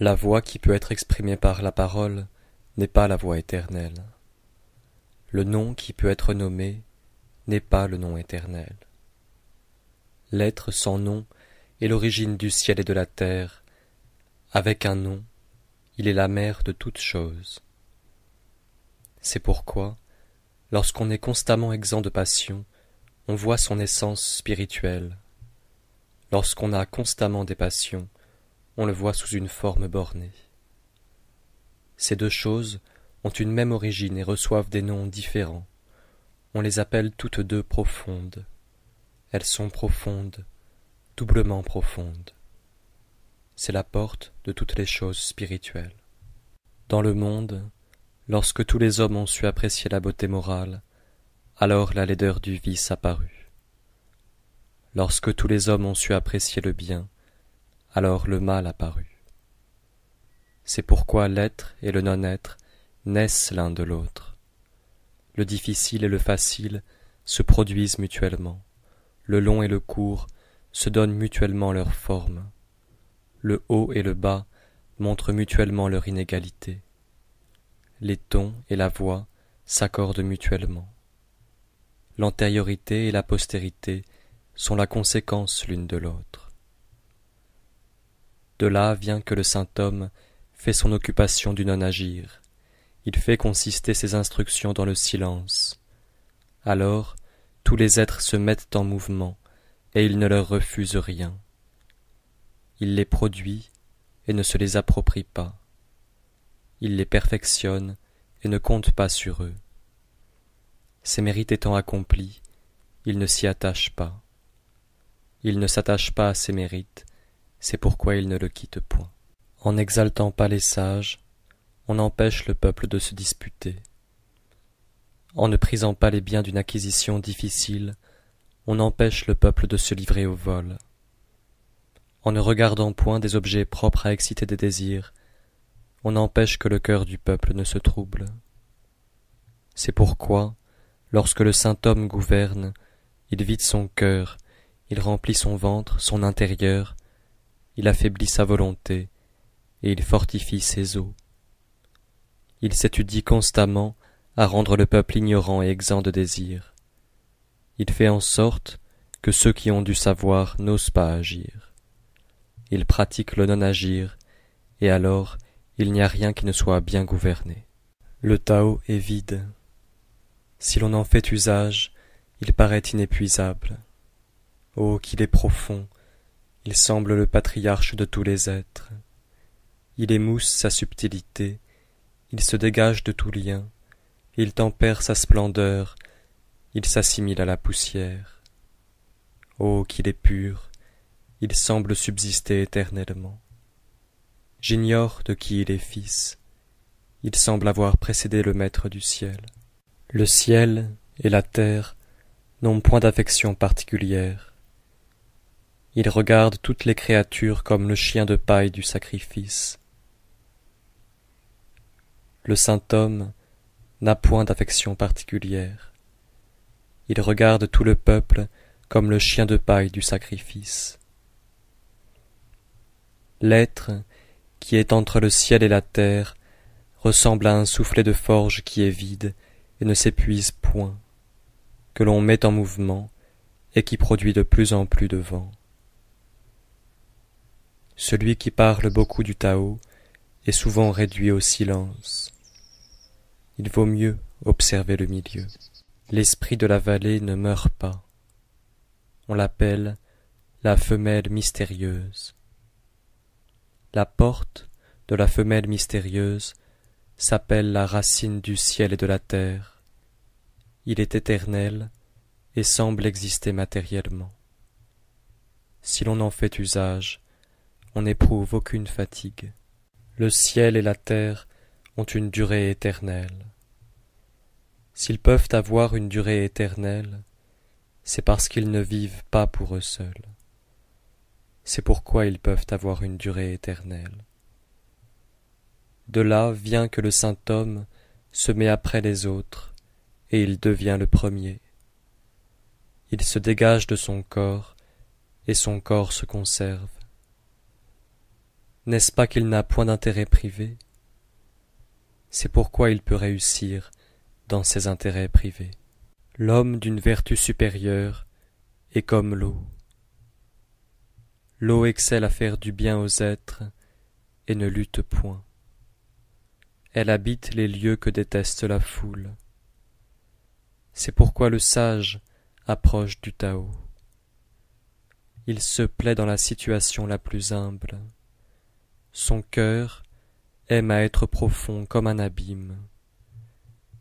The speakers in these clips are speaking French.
La voix qui peut être exprimée par la parole n'est pas la voix éternelle. Le nom qui peut être nommé n'est pas le nom éternel. L'être sans nom est l'origine du ciel et de la terre. Avec un nom, il est la mère de toutes choses. C'est pourquoi, lorsqu'on est constamment exempt de passion, on voit son essence spirituelle. Lorsqu'on a constamment des passions, on le voit sous une forme bornée. Ces deux choses ont une même origine et reçoivent des noms différents. On les appelle toutes deux profondes. Elles sont profondes, doublement profondes. C'est la porte de toutes les choses spirituelles. Dans le monde, lorsque tous les hommes ont su apprécier la beauté morale, alors la laideur du vice apparut. Lorsque tous les hommes ont su apprécier le bien, alors le mal apparut. C'est pourquoi l'être et le non-être naissent l'un de l'autre. Le difficile et le facile se produisent mutuellement. Le long et le court se donnent mutuellement leur forme. Le haut et le bas montrent mutuellement leur inégalité. Les tons et la voix s'accordent mutuellement. L'antériorité et la postérité sont la conséquence l'une de l'autre. De là vient que le saint homme fait son occupation du non-agir. Il fait consister ses instructions dans le silence. Alors, tous les êtres se mettent en mouvement, et il ne leur refuse rien. Il les produit et ne se les approprie pas. Il les perfectionne et ne compte pas sur eux. Ses mérites étant accomplis, il ne s'y attache pas. Il ne s'attache pas à ses mérites, c'est pourquoi il ne le quitte point. En n'exaltant pas les sages, on empêche le peuple de se disputer. En ne prisant pas les biens d'une acquisition difficile, on empêche le peuple de se livrer au vol. En ne regardant point des objets propres à exciter des désirs, on empêche que le cœur du peuple ne se trouble. C'est pourquoi, lorsque le saint homme gouverne, il vide son cœur, il remplit son ventre, son intérieur, il affaiblit sa volonté, et il fortifie ses os. Il s'étudie constamment à rendre le peuple ignorant et exempt de désir. Il fait en sorte que ceux qui ont du savoir n'osent pas agir. Il pratique le non-agir, et alors il n'y a rien qui ne soit bien gouverné. Le Tao est vide. Si l'on en fait usage, il paraît inépuisable. Oh, qu'il est profond! Il semble le patriarche de tous les êtres. Il émousse sa subtilité, il se dégage de tout lien, il tempère sa splendeur, il s'assimile à la poussière. Oh, qu'il est pur, il semble subsister éternellement. J'ignore de qui il est fils, il semble avoir précédé le maître du ciel. Le ciel et la terre n'ont point d'affection particulière. Il regarde toutes les créatures comme le chien de paille du sacrifice. Le saint homme n'a point d'affection particulière. Il regarde tout le peuple comme le chien de paille du sacrifice. L'être qui est entre le ciel et la terre ressemble à un soufflet de forge qui est vide et ne s'épuise point, que l'on met en mouvement et qui produit de plus en plus de vent. Celui qui parle beaucoup du Tao est souvent réduit au silence. Il vaut mieux observer le milieu. L'esprit de la vallée ne meurt pas. On l'appelle la femelle mystérieuse. La porte de la femelle mystérieuse s'appelle la racine du ciel et de la terre. Il est éternel et semble exister matériellement. Si l'on en fait usage, on n'éprouve aucune fatigue. Le ciel et la terre ont une durée éternelle. S'ils peuvent avoir une durée éternelle, c'est parce qu'ils ne vivent pas pour eux seuls. C'est pourquoi ils peuvent avoir une durée éternelle. De là vient que le saint homme se met après les autres, et il devient le premier. Il se dégage de son corps, et son corps se conserve. N'est-ce pas qu'il n'a point d'intérêt privé? C'est pourquoi il peut réussir dans ses intérêts privés. L'homme d'une vertu supérieure est comme l'eau. L'eau excelle à faire du bien aux êtres et ne lutte point. Elle habite les lieux que déteste la foule. C'est pourquoi le sage approche du Tao. Il se plaît dans la situation la plus humble. Son cœur aime à être profond comme un abîme.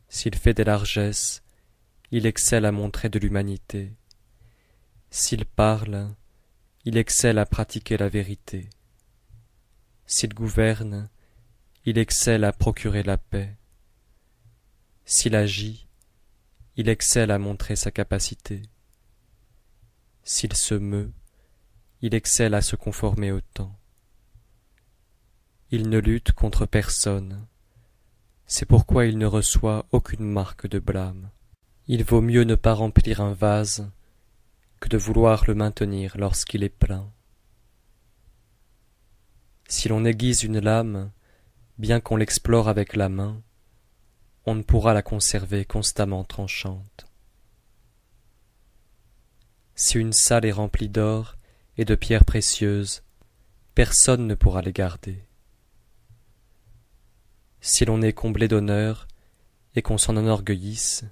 S'il fait des largesses, il excelle à montrer de l'humanité. S'il parle, il excelle à pratiquer la vérité. S'il gouverne, il excelle à procurer la paix. S'il agit, il excelle à montrer sa capacité. S'il se meut, il excelle à se conformer au temps. Il ne lutte contre personne. C'est pourquoi il ne reçoit aucune marque de blâme. Il vaut mieux ne pas remplir un vase que de vouloir le maintenir lorsqu'il est plein. Si l'on aiguise une lame, bien qu'on l'explore avec la main, on ne pourra la conserver constamment tranchante. Si une salle est remplie d'or et de pierres précieuses, personne ne pourra les garder. Si l'on est comblé d'honneur et qu'on s'en enorgueillisse,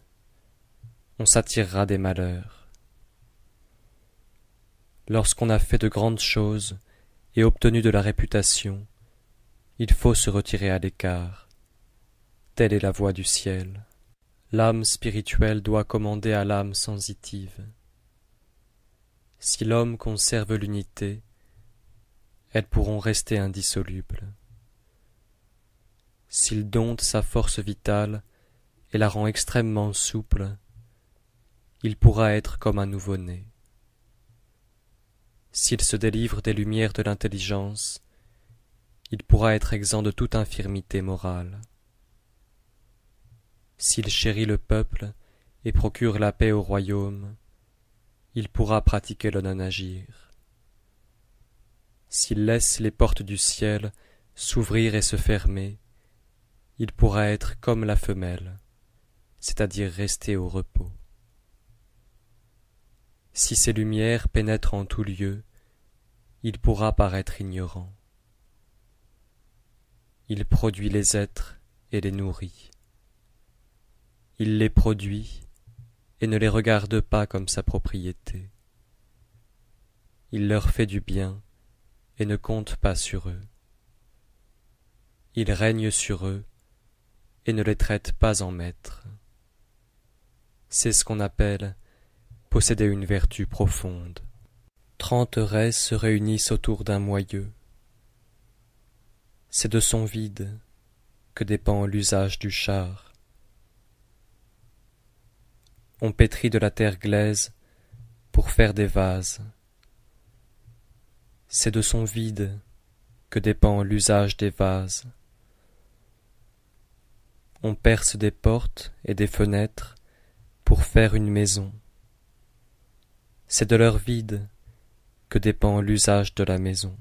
on s'attirera des malheurs. Lorsqu'on a fait de grandes choses et obtenu de la réputation, il faut se retirer à l'écart. Telle est la voie du ciel. L'âme spirituelle doit commander à l'âme sensitive. Si l'homme conserve l'unité, elles pourront rester indissolubles. S'il dompte sa force vitale et la rend extrêmement souple, il pourra être comme un nouveau-né. S'il se délivre des lumières de l'intelligence, il pourra être exempt de toute infirmité morale. S'il chérit le peuple et procure la paix au royaume, il pourra pratiquer le non-agir. S'il laisse les portes du ciel s'ouvrir et se fermer, il pourra être comme la femelle, c'est-à-dire rester au repos. Si ces lumières pénètrent en tout lieu, il pourra paraître ignorant. Il produit les êtres et les nourrit. Il les produit et ne les regarde pas comme sa propriété. Il leur fait du bien et ne compte pas sur eux. Il règne sur eux et ne les traite pas en maîtres. C'est ce qu'on appelle posséder une vertu profonde. 30 raies se réunissent autour d'un moyeu. C'est de son vide que dépend l'usage du char. On pétrit de la terre glaise pour faire des vases. C'est de son vide que dépend l'usage des vases. On perce des portes et des fenêtres pour faire une maison. C'est de leur vide que dépend l'usage de la maison.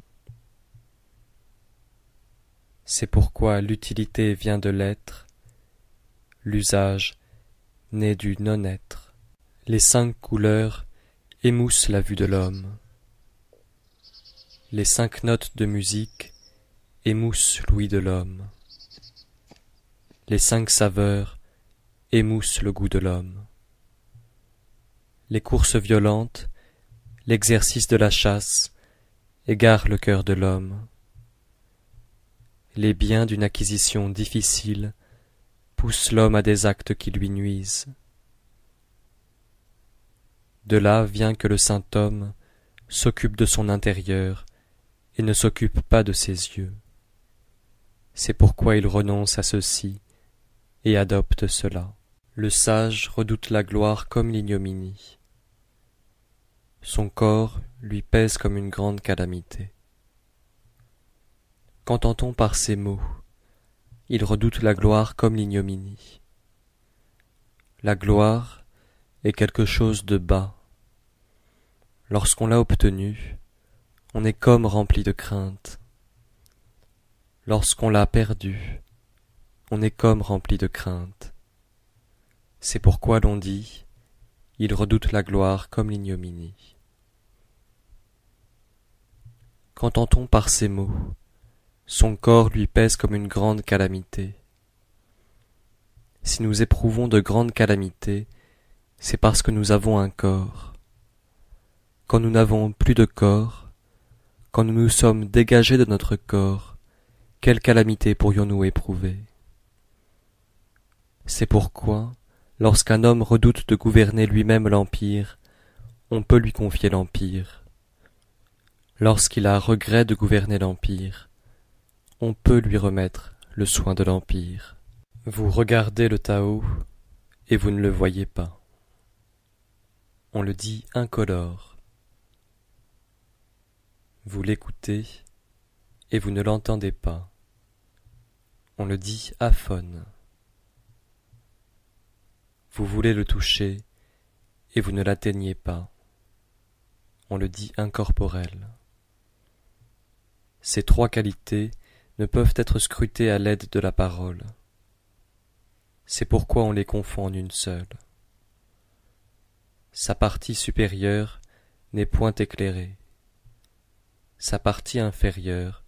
C'est pourquoi l'utilité vient de l'être, l'usage naît du non-être. Les 5 couleurs émoussent la vue de l'homme. Les 5 notes de musique émoussent l'ouïe de l'homme. Les 5 saveurs émoussent le goût de l'homme. Les courses violentes, l'exercice de la chasse égarent le cœur de l'homme. Les biens d'une acquisition difficile poussent l'homme à des actes qui lui nuisent. De là vient que le saint homme s'occupe de son intérieur et ne s'occupe pas de ses yeux. C'est pourquoi il renonce à ceci et adopte cela. Le sage redoute la gloire comme l'ignominie. Son corps lui pèse comme une grande calamité. Qu'entend-on par ces mots? Il redoute la gloire comme l'ignominie. La gloire est quelque chose de bas. Lorsqu'on l'a obtenue, on est comme rempli de crainte. lorsqu'on l'a perdu, on est comme rempli de crainte. C'est pourquoi l'on dit, il redoute la gloire comme l'ignominie. Qu'entend-on par ces mots? Son corps lui pèse comme une grande calamité. Si nous éprouvons de grandes calamités, c'est parce que nous avons un corps. Quand nous n'avons plus de corps, quand nous nous sommes dégagés de notre corps, quelle calamité pourrions-nous éprouver? C'est pourquoi, lorsqu'un homme redoute de gouverner lui-même l'empire, on peut lui confier l'empire. Lorsqu'il a regret de gouverner l'empire, on peut lui remettre le soin de l'empire. Vous regardez le Tao et vous ne le voyez pas. On le dit incolore. Vous l'écoutez et vous ne l'entendez pas. On le dit aphone. Vous voulez le toucher et vous ne l'atteignez pas. On le dit incorporel. Ces trois qualités ne peuvent être scrutées à l'aide de la parole. C'est pourquoi on les confond en une seule. Sa partie supérieure n'est point éclairée. Sa partie inférieure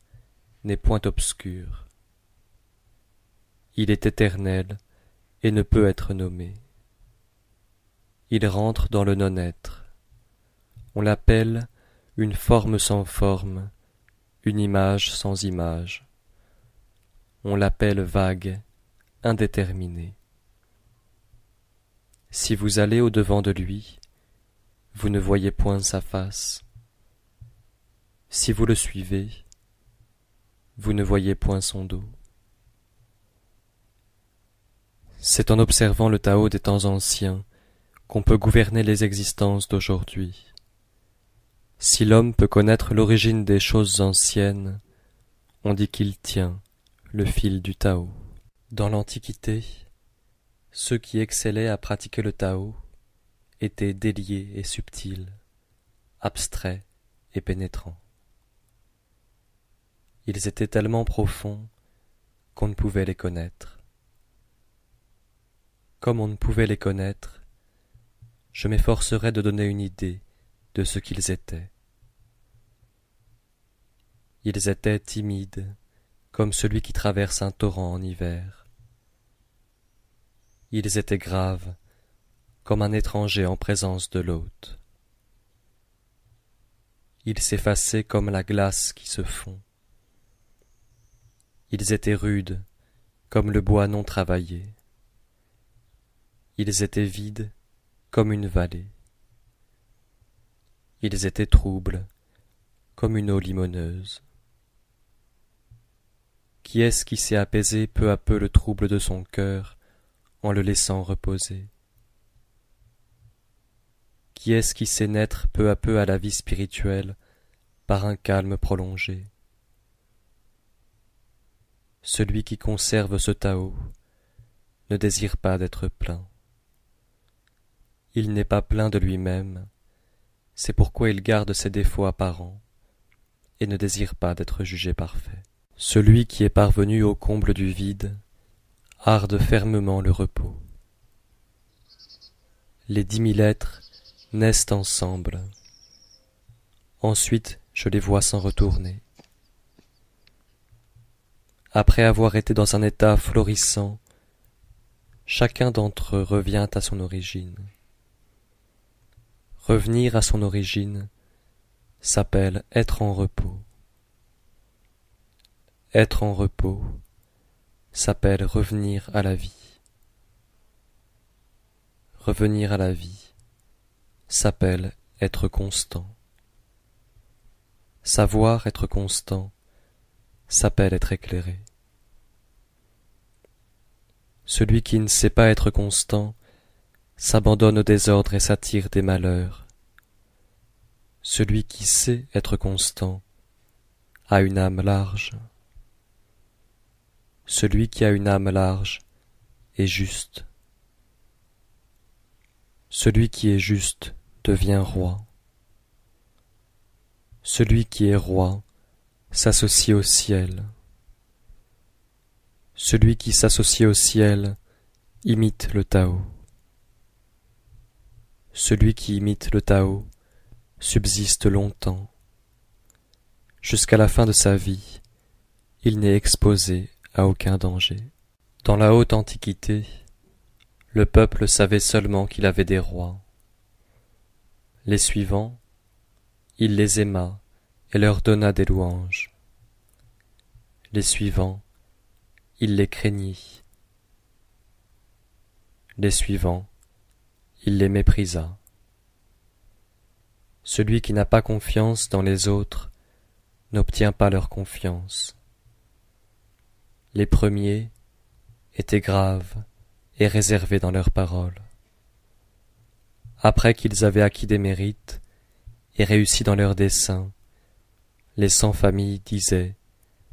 n'est point obscure. Il est éternel et ne peut être nommé. Il rentre dans le non-être. On l'appelle une forme sans forme, une image sans image. On l'appelle vague, indéterminé. Si vous allez au-devant de lui, vous ne voyez point sa face. Si vous le suivez, vous ne voyez point son dos. C'est en observant le Tao des temps anciens qu'on peut gouverner les existences d'aujourd'hui. Si l'homme peut connaître l'origine des choses anciennes, on dit qu'il tient le fil du Tao. Dans l'Antiquité, ceux qui excellaient à pratiquer le Tao étaient déliés et subtils, abstraits et pénétrants. Ils étaient tellement profonds qu'on ne pouvait les connaître. Comme on ne pouvait les connaître, je m'efforcerai de donner une idée de ce qu'ils étaient. Ils étaient timides, comme celui qui traverse un torrent en hiver. Ils étaient graves, comme un étranger en présence de l'hôte. Ils s'effaçaient comme la glace qui se fond. Ils étaient rudes, comme le bois non travaillé. Ils étaient vides, comme une vallée. Ils étaient troubles, comme une eau limoneuse. Qui est-ce qui sait apaiser peu à peu le trouble de son cœur en le laissant reposer? Qui est-ce qui sait naître peu à peu à la vie spirituelle par un calme prolongé? Celui qui conserve ce Tao ne désire pas d'être plein. Il n'est pas plein de lui-même, c'est pourquoi il garde ses défauts apparents et ne désire pas d'être jugé parfait. Celui qui est parvenu au comble du vide harde fermement le repos. Les 10 000 êtres naissent ensemble. Ensuite, je les vois s'en retourner. Après avoir été dans un état florissant, chacun d'entre eux revient à son origine. Revenir à son origine s'appelle être en repos. Être en repos s'appelle revenir à la vie. Revenir à la vie s'appelle être constant. Savoir être constant s'appelle être éclairé. Celui qui ne sait pas être constant s'abandonne au désordre et s'attire des malheurs. Celui qui sait être constant a une âme large. Celui qui a une âme large est juste. Celui qui est juste devient roi. Celui qui est roi s'associe au ciel. Celui qui s'associe au ciel imite le Tao. Celui qui imite le Tao subsiste longtemps. Jusqu'à la fin de sa vie, il n'est exposé à aucun danger. Dans la haute antiquité, le peuple savait seulement qu'il avait des rois. Les suivants, il les aima et leur donna des louanges. Les suivants, il les craignit. Les suivants, il les méprisa. Celui qui n'a pas confiance dans les autres n'obtient pas leur confiance. Les premiers étaient graves et réservés dans leurs paroles. Après qu'ils avaient acquis des mérites et réussi dans leurs desseins, les sans-famille disaient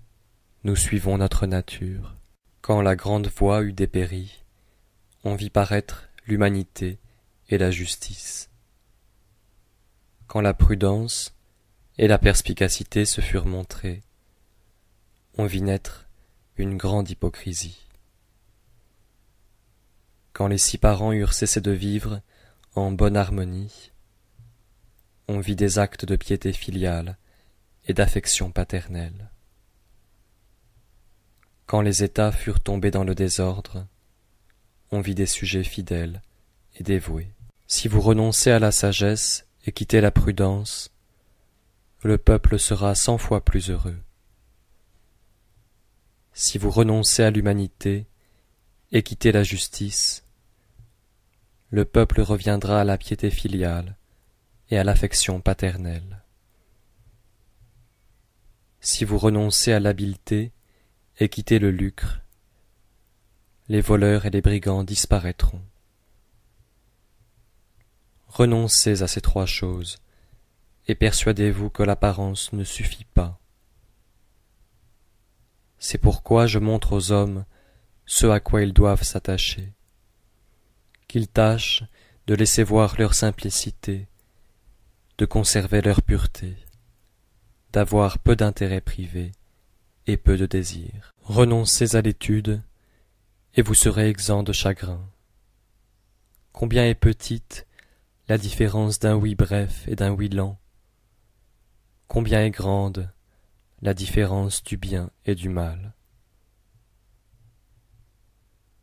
« Nous suivons notre nature ». Quand la grande voie eut dépéri, on vit paraître l'humanité et la justice. Quand la prudence et la perspicacité se furent montrées, on vit naître une grande hypocrisie. Quand les 6 parents eurent cessé de vivre en bonne harmonie, on vit des actes de piété filiale et d'affection paternelle. Quand les États furent tombés dans le désordre, on vit des sujets fidèles et dévoués. Si vous renoncez à la sagesse et quittez la prudence, le peuple sera 100 fois plus heureux. Si vous renoncez à l'humanité et quittez la justice, le peuple reviendra à la piété filiale et à l'affection paternelle. Si vous renoncez à l'habileté et quittez le lucre, les voleurs et les brigands disparaîtront. Renoncez à ces 3 choses et persuadez-vous que l'apparence ne suffit pas. C'est pourquoi je montre aux hommes ce à quoi ils doivent s'attacher, qu'ils tâchent de laisser voir leur simplicité, de conserver leur pureté, d'avoir peu d'intérêts privés et peu de désirs. Renoncez à l'étude et vous serez exempt de chagrin. Combien est petite la différence d'un oui bref et d'un oui lent. Combien est grande la différence du bien et du mal.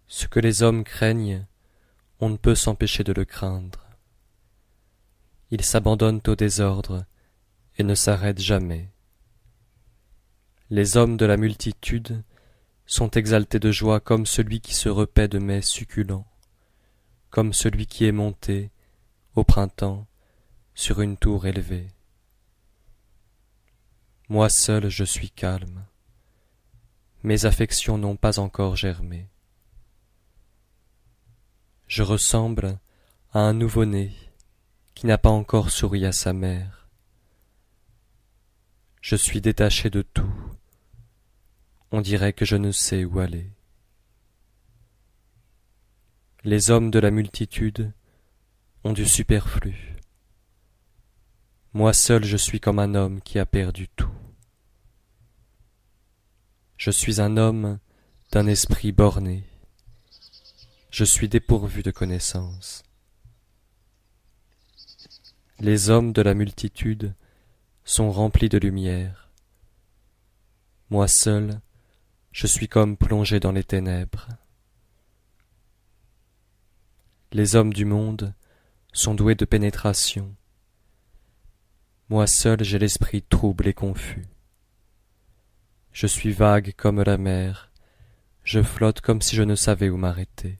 Ce que les hommes craignent, on ne peut s'empêcher de le craindre. Ils s'abandonnent au désordre et ne s'arrêtent jamais. Les hommes de la multitude sont exaltés de joie comme celui qui se repaît de mets succulents, comme celui qui est monté, au printemps, sur une tour élevée. Moi seul je suis calme, mes affections n'ont pas encore germé. Je ressemble à un nouveau-né qui n'a pas encore souri à sa mère. Je suis détaché de tout, on dirait que je ne sais où aller. Les hommes de la multitude ont du superflu. Moi seul je suis comme un homme qui a perdu tout. Je suis un homme d'un esprit borné. Je suis dépourvu de connaissance. Les hommes de la multitude sont remplis de lumière. Moi seul, je suis comme plongé dans les ténèbres. Les hommes du monde sont doués de pénétration. Moi seul j'ai l'esprit trouble et confus. Je suis vague comme la mer, je flotte comme si je ne savais où m'arrêter.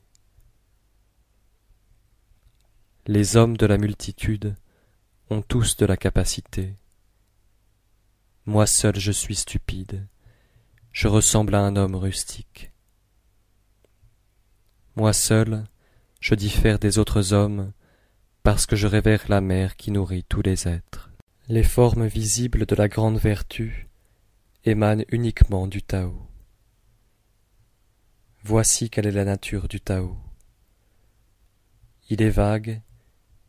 Les hommes de la multitude ont tous de la capacité. Moi seul je suis stupide, je ressemble à un homme rustique. Moi seul, je diffère des autres hommes parce que je révère la mer qui nourrit tous les êtres. Les formes visibles de la grande vertu émanent uniquement du Tao. Voici quelle est la nature du Tao. Il est vague,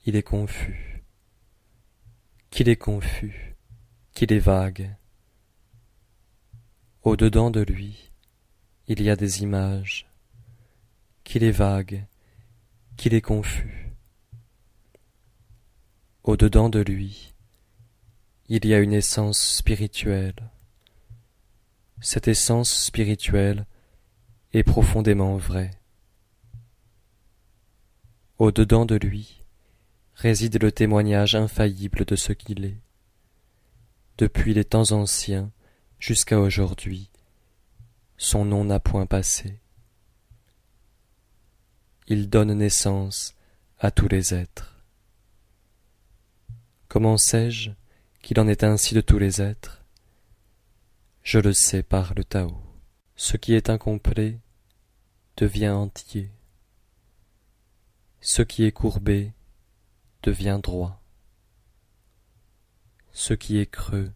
il est confus. Qu'il est confus, qu'il est vague. Au-dedans de lui, il y a des images, qu'il est vague, qu'il est confus. Au-dedans de lui, il y a une essence spirituelle. Cette essence spirituelle est profondément vraie. Au-dedans de lui réside le témoignage infaillible de ce qu'il est. Depuis les temps anciens jusqu'à aujourd'hui, son nom n'a point passé. Il donne naissance à tous les êtres. Comment sais-je qu'il en est ainsi de tous les êtres? Je le sais par le Tao. Ce qui est incomplet devient entier. Ce qui est courbé devient droit. Ce qui est creux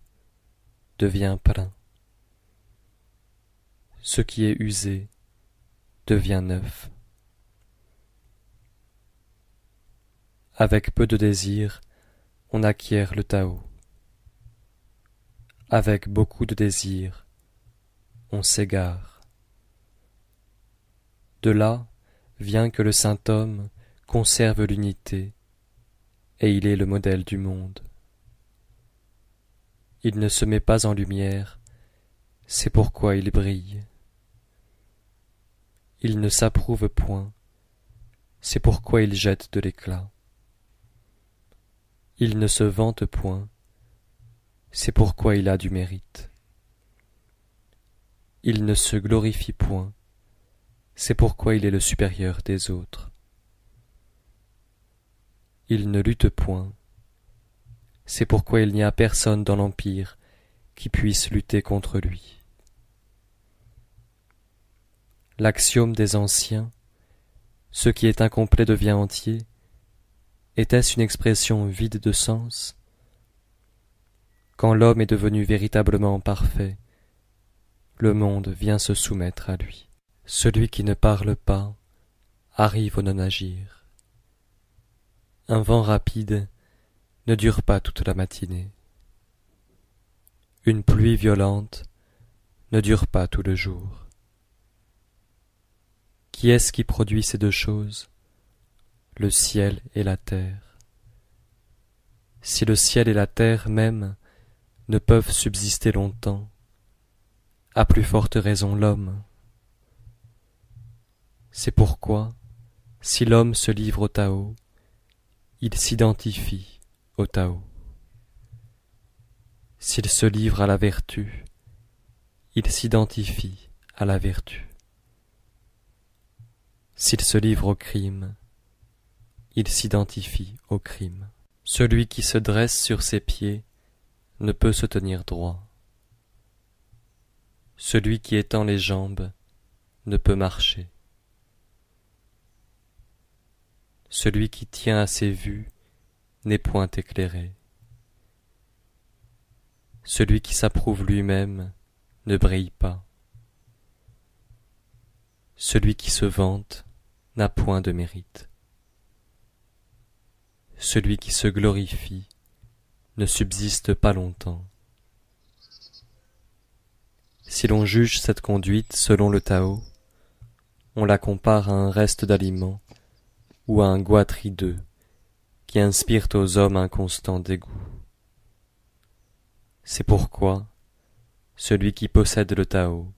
devient plein. Ce qui est usé devient neuf. Avec peu de désir, on acquiert le Tao. Avec beaucoup de désir, on s'égare. De là vient que le saint homme conserve l'unité, et il est le modèle du monde. Il ne se met pas en lumière, c'est pourquoi il brille. Il ne s'approuve point, c'est pourquoi il jette de l'éclat. Il ne se vante point, c'est pourquoi il a du mérite. Il ne se glorifie point, c'est pourquoi il est le supérieur des autres. Il ne lutte point, c'est pourquoi il n'y a personne dans l'Empire qui puisse lutter contre lui. L'axiome des anciens, ce qui est incomplet devient entier, était-ce une expression vide de sens? Quand l'homme est devenu véritablement parfait, le monde vient se soumettre à lui. Celui qui ne parle pas arrive au non-agir. Un vent rapide ne dure pas toute la matinée. Une pluie violente ne dure pas tout le jour. Qui est-ce qui produit ces deux choses? Le ciel et la terre. Si le ciel et la terre même ne peuvent subsister longtemps, à plus forte raison l'homme. C'est pourquoi, si l'homme se livre au Tao, il s'identifie au Tao. S'il se livre à la vertu, il s'identifie à la vertu. S'il se livre au crime, il s'identifie au crime. Celui qui se dresse sur ses pieds ne peut se tenir droit. Celui qui étend les jambes ne peut marcher. Celui qui tient à ses vues n'est point éclairé. Celui qui s'approuve lui-même ne brille pas. Celui qui se vante n'a point de mérite. Celui qui se glorifie ne subsiste pas longtemps. Si l'on juge cette conduite selon le Tao, on la compare à un reste d'aliment ou à un goitre hideux qui inspirent aux hommes un constant dégoût. C'est pourquoi celui qui possède le Tao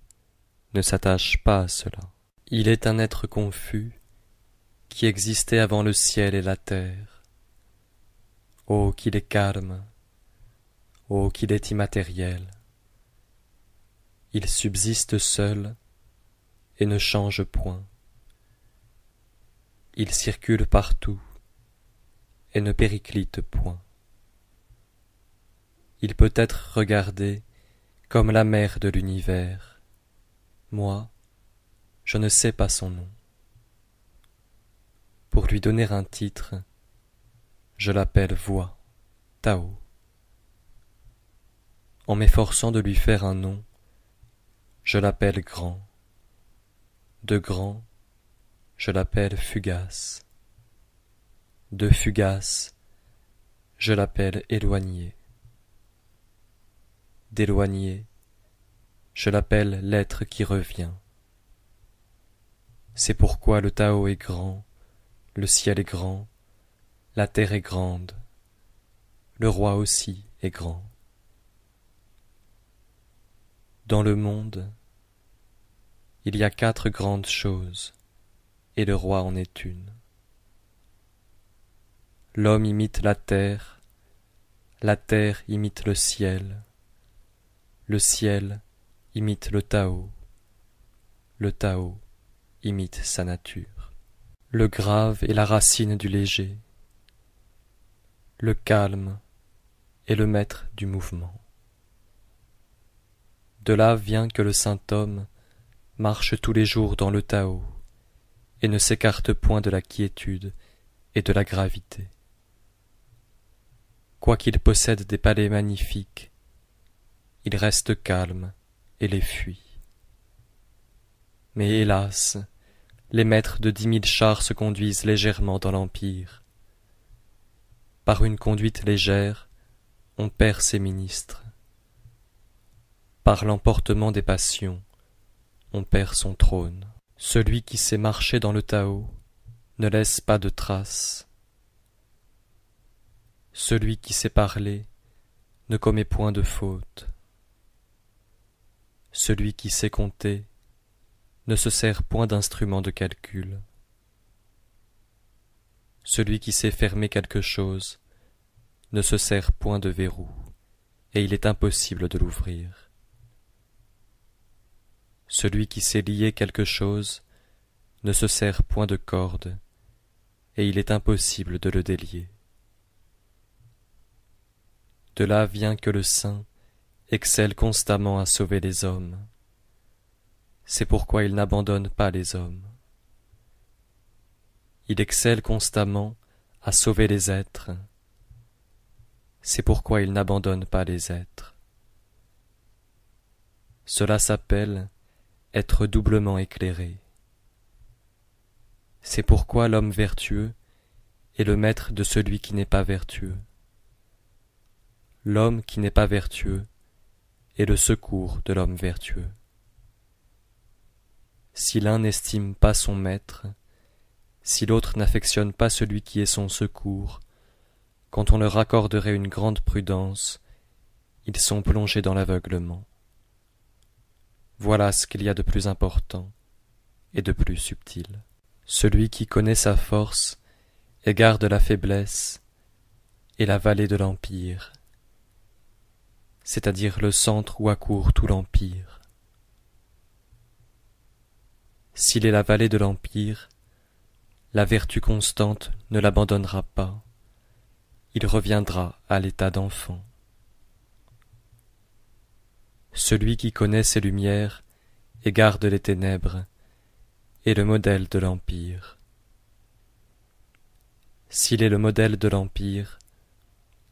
ne s'attache pas à cela. Il est un être confus qui existait avant le ciel et la terre. Oh, qu'il est calme! Oh, qu'il est immatériel! Il subsiste seul et ne change point. Il circule partout et ne périclite point. Il peut être regardé comme la mère de l'univers. Moi, je ne sais pas son nom. Pour lui donner un titre, je l'appelle Voix, Tao. En m'efforçant de lui faire un nom, je l'appelle Grand. De Grand, je l'appelle Fugace. De Fugace, je l'appelle Éloigné. D'éloigné, je l'appelle l'être qui revient. C'est pourquoi le Tao est grand, le ciel est grand, la terre est grande, le roi aussi est grand. Dans le monde, il y a 4 grandes choses, et le roi en est une. L'homme imite la terre imite le ciel imite le Tao imite sa nature. Le grave est la racine du léger, le calme est le maître du mouvement. De là vient que le saint homme marche tous les jours dans le Tao et ne s'écarte point de la quiétude et de la gravité. Quoiqu'il possède des palais magnifiques, il reste calme et les fuit. Mais hélas, les maîtres de 10 000 chars se conduisent légèrement dans l'empire. Par une conduite légère, on perd ses ministres. Par l'emportement des passions, on perd son trône. Celui qui sait marcher dans le Tao ne laisse pas de traces. Celui qui sait parler ne commet point de faute. Celui qui sait compter ne se sert point d'instrument de calcul. Celui qui sait fermer quelque chose ne se sert point de verrou, et il est impossible de l'ouvrir. Celui qui sait lier quelque chose ne se sert point de corde, et il est impossible de le délier. De là vient que le saint excelle constamment à sauver les hommes. C'est pourquoi il n'abandonne pas les hommes. Il excelle constamment à sauver les êtres. C'est pourquoi il n'abandonne pas les êtres. Cela s'appelle être doublement éclairé. C'est pourquoi l'homme vertueux est le maître de celui qui n'est pas vertueux. L'homme qui n'est pas vertueux est le secours de l'homme vertueux. Si l'un n'estime pas son maître, si l'autre n'affectionne pas celui qui est son secours, quand on leur accorderait une grande prudence, ils sont plongés dans l'aveuglement. Voilà ce qu'il y a de plus important et de plus subtil. Celui qui connaît sa force égare la faiblesse et la vallée de l'empire, c'est-à-dire le centre où accourt tout l'empire. S'il est la vallée de l'empire, la vertu constante ne l'abandonnera pas, il reviendra à l'état d'enfant. Celui qui connaît ses lumières et garde les ténèbres est le modèle de l'empire. S'il est le modèle de l'empire,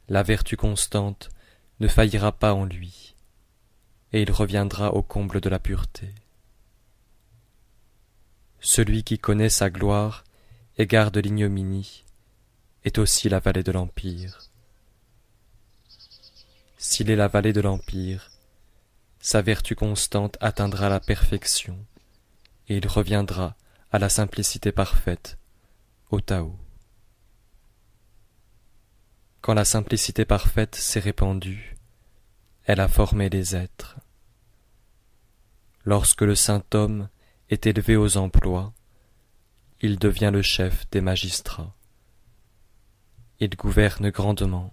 la vertu constante ne faillira pas en lui, et il reviendra au comble de la pureté. Celui qui connaît sa gloire et garde l'ignominie est aussi la vallée de l'empire. S'il est la vallée de l'empire, sa vertu constante atteindra la perfection, et il reviendra à la simplicité parfaite, au Tao. Quand la simplicité parfaite s'est répandue, elle a formé les êtres. Lorsque le saint homme est élevé aux emplois, il devient le chef des magistrats. Il gouverne grandement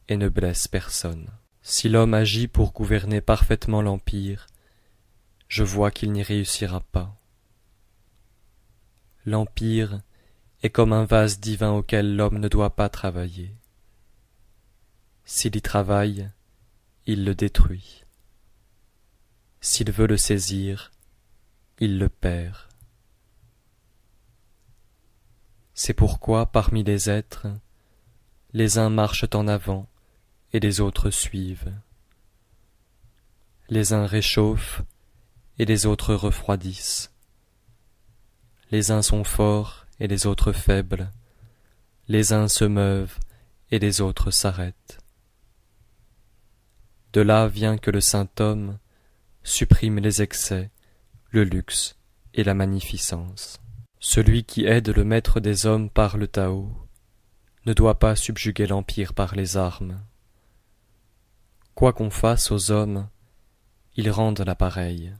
et ne blesse personne. Si l'homme agit pour gouverner parfaitement l'empire, je vois qu'il n'y réussira pas. L'empire est comme un vase divin auquel l'homme ne doit pas travailler. S'il y travaille, il le détruit. S'il veut le saisir, il le perd. C'est pourquoi, parmi les êtres, les uns marchent en avant et les autres suivent. Les uns réchauffent et les autres refroidissent. Les uns sont forts et les autres faibles. Les uns se meuvent et les autres s'arrêtent. De là vient que le saint homme supprime les excès, le luxe et la magnificence. Celui qui aide le maître des hommes par le Tao ne doit pas subjuguer l'empire par les armes. Quoi qu'on fasse aux hommes, ils rendent l'appareil.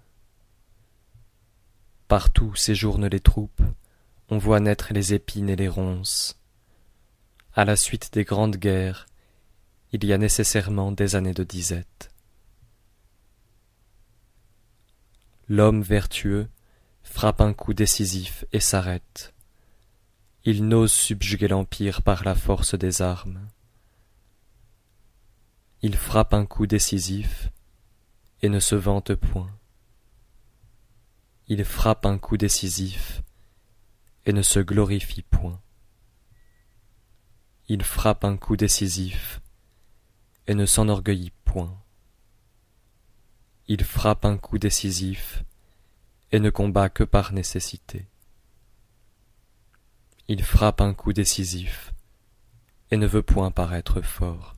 Partout séjournent les troupes, on voit naître les épines et les ronces. À la suite des grandes guerres, il y a nécessairement des années de disette. L'homme vertueux frappe un coup décisif et s'arrête. Il n'ose subjuguer l'empire par la force des armes. Il frappe un coup décisif et ne se vante point. Il frappe un coup décisif et ne se glorifie point. Il frappe un coup décisif et ne s'enorgueillit point. Il frappe un coup décisif et ne combat que par nécessité. Il frappe un coup décisif et ne veut point paraître fort.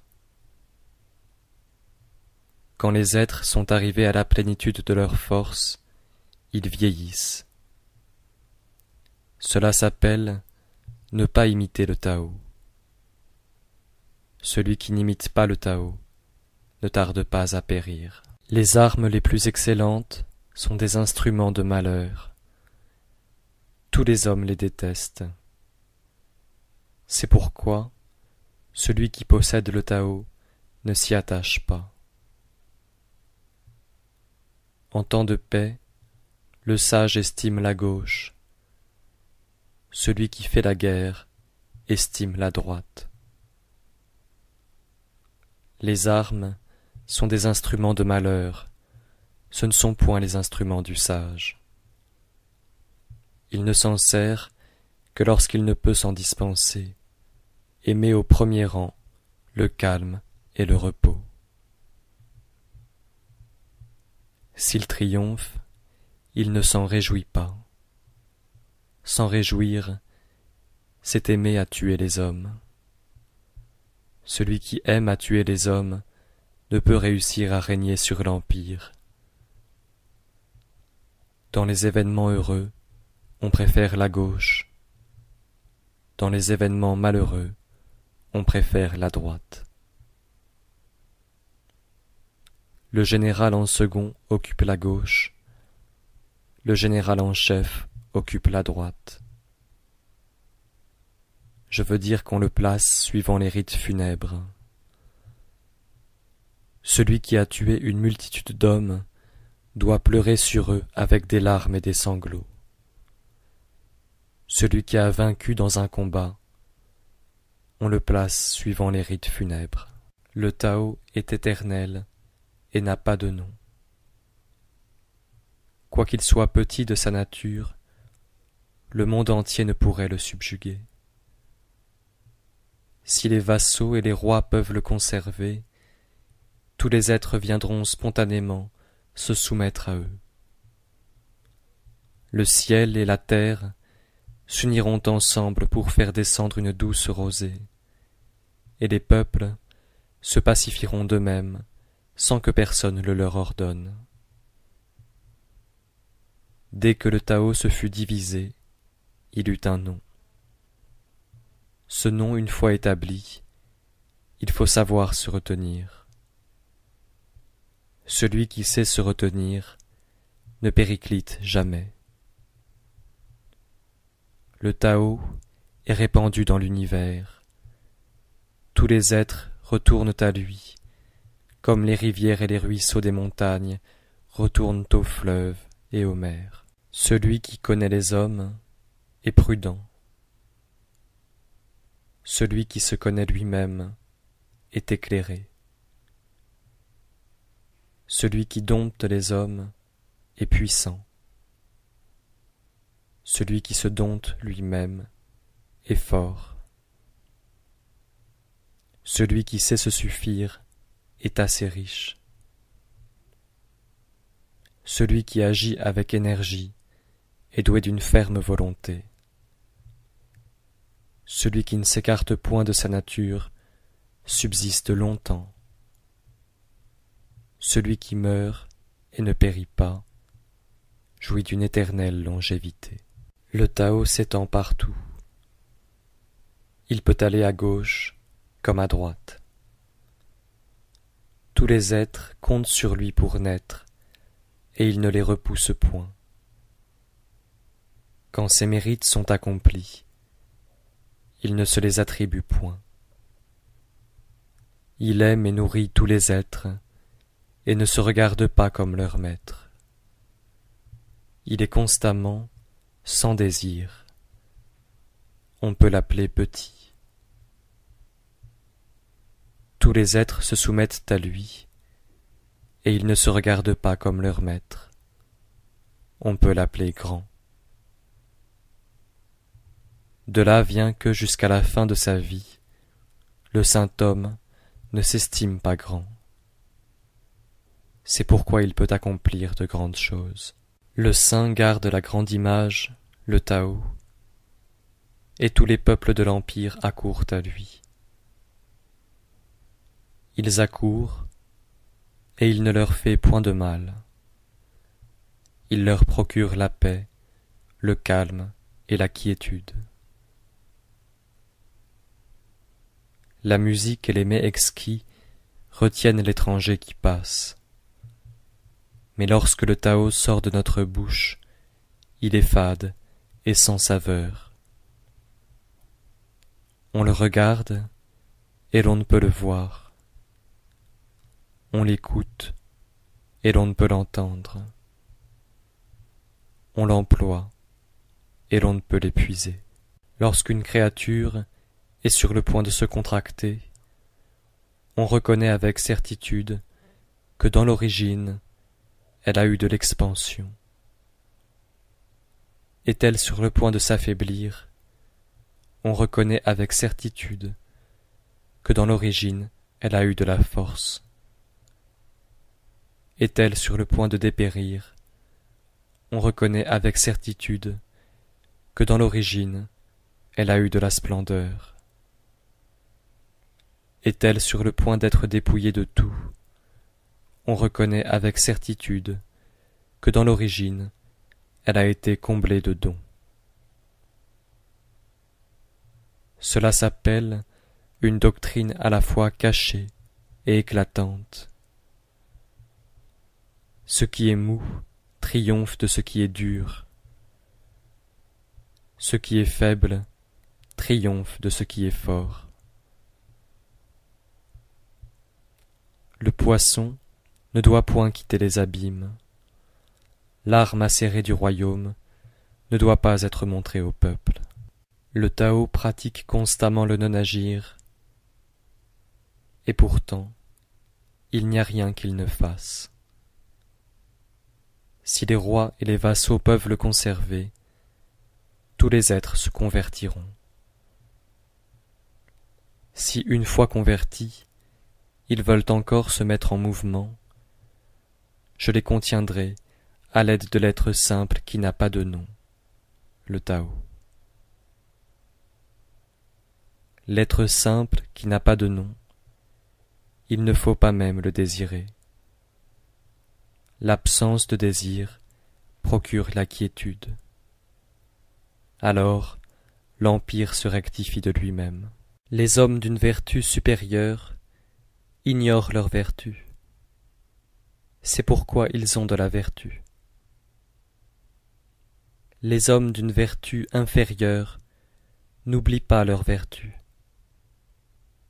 Quand les êtres sont arrivés à la plénitude de leur force, ils vieillissent. Cela s'appelle ne pas imiter le Tao. Celui qui n'imite pas le Tao ne tarde pas à périr. Les armes les plus excellentes sont des instruments de malheur. Tous les hommes les détestent. C'est pourquoi celui qui possède le Tao ne s'y attache pas. En temps de paix, le sage estime la gauche. Celui qui fait la guerre estime la droite. Les armes sont des instruments de malheur, ce ne sont point les instruments du sage. Il ne s'en sert que lorsqu'il ne peut s'en dispenser, et met au premier rang le calme et le repos. S'il triomphe, il ne s'en réjouit pas. S'en réjouir, c'est aimer à tuer les hommes. Celui qui aime à tuer les hommes ne peut réussir à régner sur l'empire. Dans les événements heureux, on préfère la gauche. Dans les événements malheureux, on préfère la droite. Le général en second occupe la gauche. Le général en chef occupe la droite. Je veux dire qu'on le place suivant les rites funèbres. Celui qui a tué une multitude d'hommes doit pleurer sur eux avec des larmes et des sanglots. Celui qui a vaincu dans un combat, on le place suivant les rites funèbres. Le Tao est éternel et n'a pas de nom. Quoiqu'il soit petit de sa nature, le monde entier ne pourrait le subjuguer. Si les vassaux et les rois peuvent le conserver, tous les êtres viendront spontanément se soumettre à eux. Le ciel et la terre s'uniront ensemble pour faire descendre une douce rosée, et les peuples se pacifieront d'eux-mêmes sans que personne le leur ordonne. Dès que le Tao se fut divisé, il eut un nom. Ce nom, une fois établi, il faut savoir se retenir. Celui qui sait se retenir ne périclite jamais. Le Tao est répandu dans l'univers. Tous les êtres retournent à lui, comme les rivières et les ruisseaux des montagnes retournent aux fleuves et aux mers. Celui qui connaît les hommes est prudent. Celui qui se connaît lui-même est éclairé. Celui qui dompte les hommes est puissant. Celui qui se dompte lui-même est fort. Celui qui sait se suffire est assez riche. Celui qui agit avec énergie est doué d'une ferme volonté. Celui qui ne s'écarte point de sa nature subsiste longtemps. Celui qui meurt et ne périt pas jouit d'une éternelle longévité. Le Tao s'étend partout. Il peut aller à gauche comme à droite. Tous les êtres comptent sur lui pour naître, et il ne les repousse point. Quand ses mérites sont accomplis, il ne se les attribue point. Il aime et nourrit tous les êtres, et ne se regarde pas comme leur maître. Il est constamment sans désir. On peut l'appeler petit. Tous les êtres se soumettent à lui, et il ne se regarde pas comme leur maître. On peut l'appeler grand. De là vient que jusqu'à la fin de sa vie, le saint homme ne s'estime pas grand. C'est pourquoi il peut accomplir de grandes choses. Le saint garde la grande image, le Tao, et tous les peuples de l'Empire accourent à lui. Ils accourent, et il ne leur fait point de mal. Il leur procure la paix, le calme et la quiétude. La musique et les mets exquis retiennent l'étranger qui passe. Mais lorsque le Tao sort de notre bouche, il est fade et sans saveur. On le regarde, et l'on ne peut le voir. On l'écoute, et l'on ne peut l'entendre. On l'emploie, et l'on ne peut l'épuiser. Lorsqu'une créature est sur le point de se contracter, on reconnaît avec certitude que dans l'origine, elle a eu de l'expansion. Est-elle sur le point de s'affaiblir? On reconnaît avec certitude que dans l'origine, elle a eu de la force. Est-elle sur le point de dépérir? On reconnaît avec certitude que dans l'origine, elle a eu de la splendeur. Est-elle sur le point d'être dépouillée de tout? On reconnaît avec certitude que dans l'origine, elle a été comblée de dons. Cela s'appelle une doctrine à la fois cachée et éclatante. Ce qui est mou triomphe de ce qui est dur. Ce qui est faible triomphe de ce qui est fort. Le poisson ne doit point quitter les abîmes. L'art macéré du royaume ne doit pas être montré au peuple. Le Tao pratique constamment le non-agir, et pourtant, il n'y a rien qu'il ne fasse. Si les rois et les vassaux peuvent le conserver, tous les êtres se convertiront. Si une fois convertis, ils veulent encore se mettre en mouvement, je les contiendrai à l'aide de l'être simple qui n'a pas de nom, le Tao. L'être simple qui n'a pas de nom, il ne faut pas même le désirer. L'absence de désir procure la quiétude. Alors, l'empire se rectifie de lui-même. Les hommes d'une vertu supérieure ignorent leur vertu. C'est pourquoi ils ont de la vertu. Les hommes d'une vertu inférieure n'oublient pas leur vertu.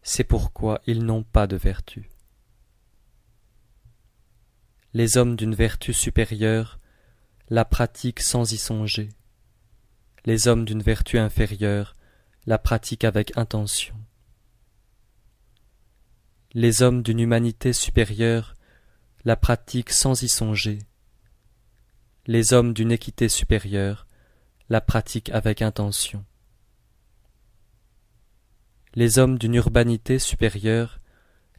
C'est pourquoi ils n'ont pas de vertu. Les hommes d'une vertu supérieure la pratiquent sans y songer. Les hommes d'une vertu inférieure la pratiquent avec intention. Les hommes d'une humanité supérieure la pratiquent sans y songer. Les hommes d'une équité supérieure la pratiquent avec intention. Les hommes d'une urbanité supérieure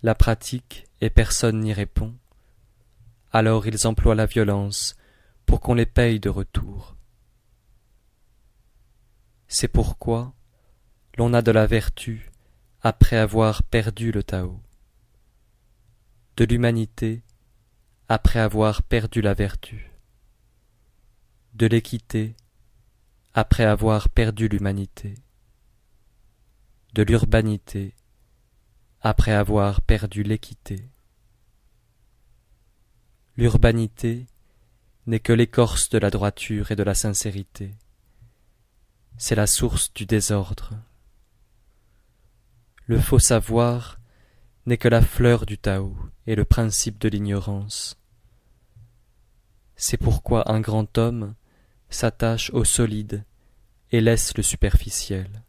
la pratiquent et personne n'y répond. Alors ils emploient la violence pour qu'on les paye de retour. C'est pourquoi l'on a de la vertu après avoir perdu le Tao, de l'humanité après avoir perdu la vertu. de l'équité après avoir perdu l'humanité, de l'urbanité après avoir perdu l'équité. L'urbanité n'est que l'écorce de la droiture et de la sincérité. C'est la source du désordre. Le faux savoir n'est que la fleur du Tao et le principe de l'ignorance. C'est pourquoi un grand homme s'attache au solide et laisse le superficiel.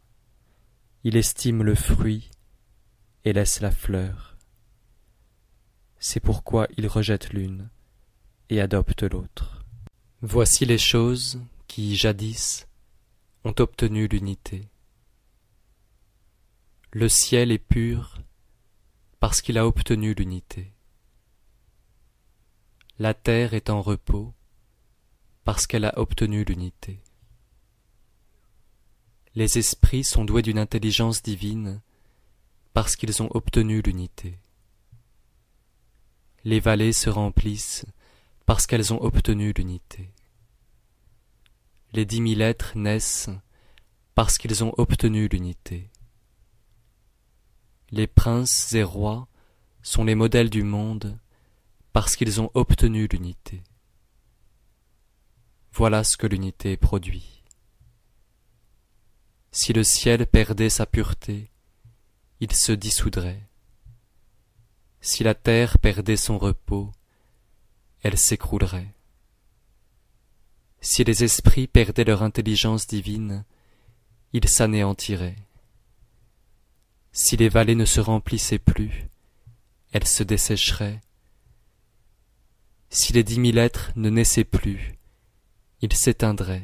Il estime le fruit et laisse la fleur. C'est pourquoi il rejette l'une et adopte l'autre. Voici les choses qui, jadis, ont obtenu l'unité. Le ciel est pur parce qu'il a obtenu l'unité. La terre est en repos parce qu'elle a obtenu l'unité. Les esprits sont doués d'une intelligence divine parce qu'ils ont obtenu l'unité. Les vallées se remplissent parce qu'elles ont obtenu l'unité. Les 10 000 êtres naissent parce qu'ils ont obtenu l'unité. Les princes et rois sont les modèles du monde parce qu'ils ont obtenu l'unité. Voilà ce que l'unité produit. Si le ciel perdait sa pureté, il se dissoudrait. Si la terre perdait son repos, elle s'écroulerait. Si les esprits perdaient leur intelligence divine, ils s'anéantiraient. Si les vallées ne se remplissaient plus, elles se dessécheraient. Si les 10 000 êtres ne naissaient plus, ils s'éteindraient.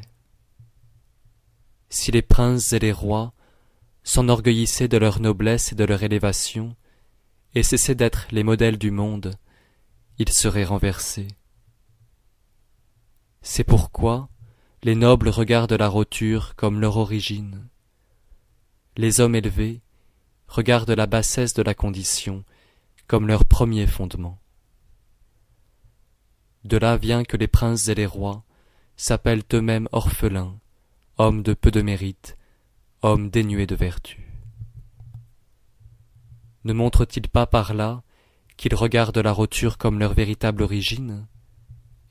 Si les princes et les rois s'enorgueillissaient de leur noblesse et de leur élévation, et cessaient d'être les modèles du monde, ils seraient renversés. C'est pourquoi les nobles regardent la roture comme leur origine. Les hommes élevés regardent la bassesse de la condition comme leur premier fondement. De là vient que les princes et les rois s'appellent eux-mêmes orphelins, hommes de peu de mérite, hommes dénués de vertu. Ne montrent-ils pas par là qu'ils regardent la roture comme leur véritable origine?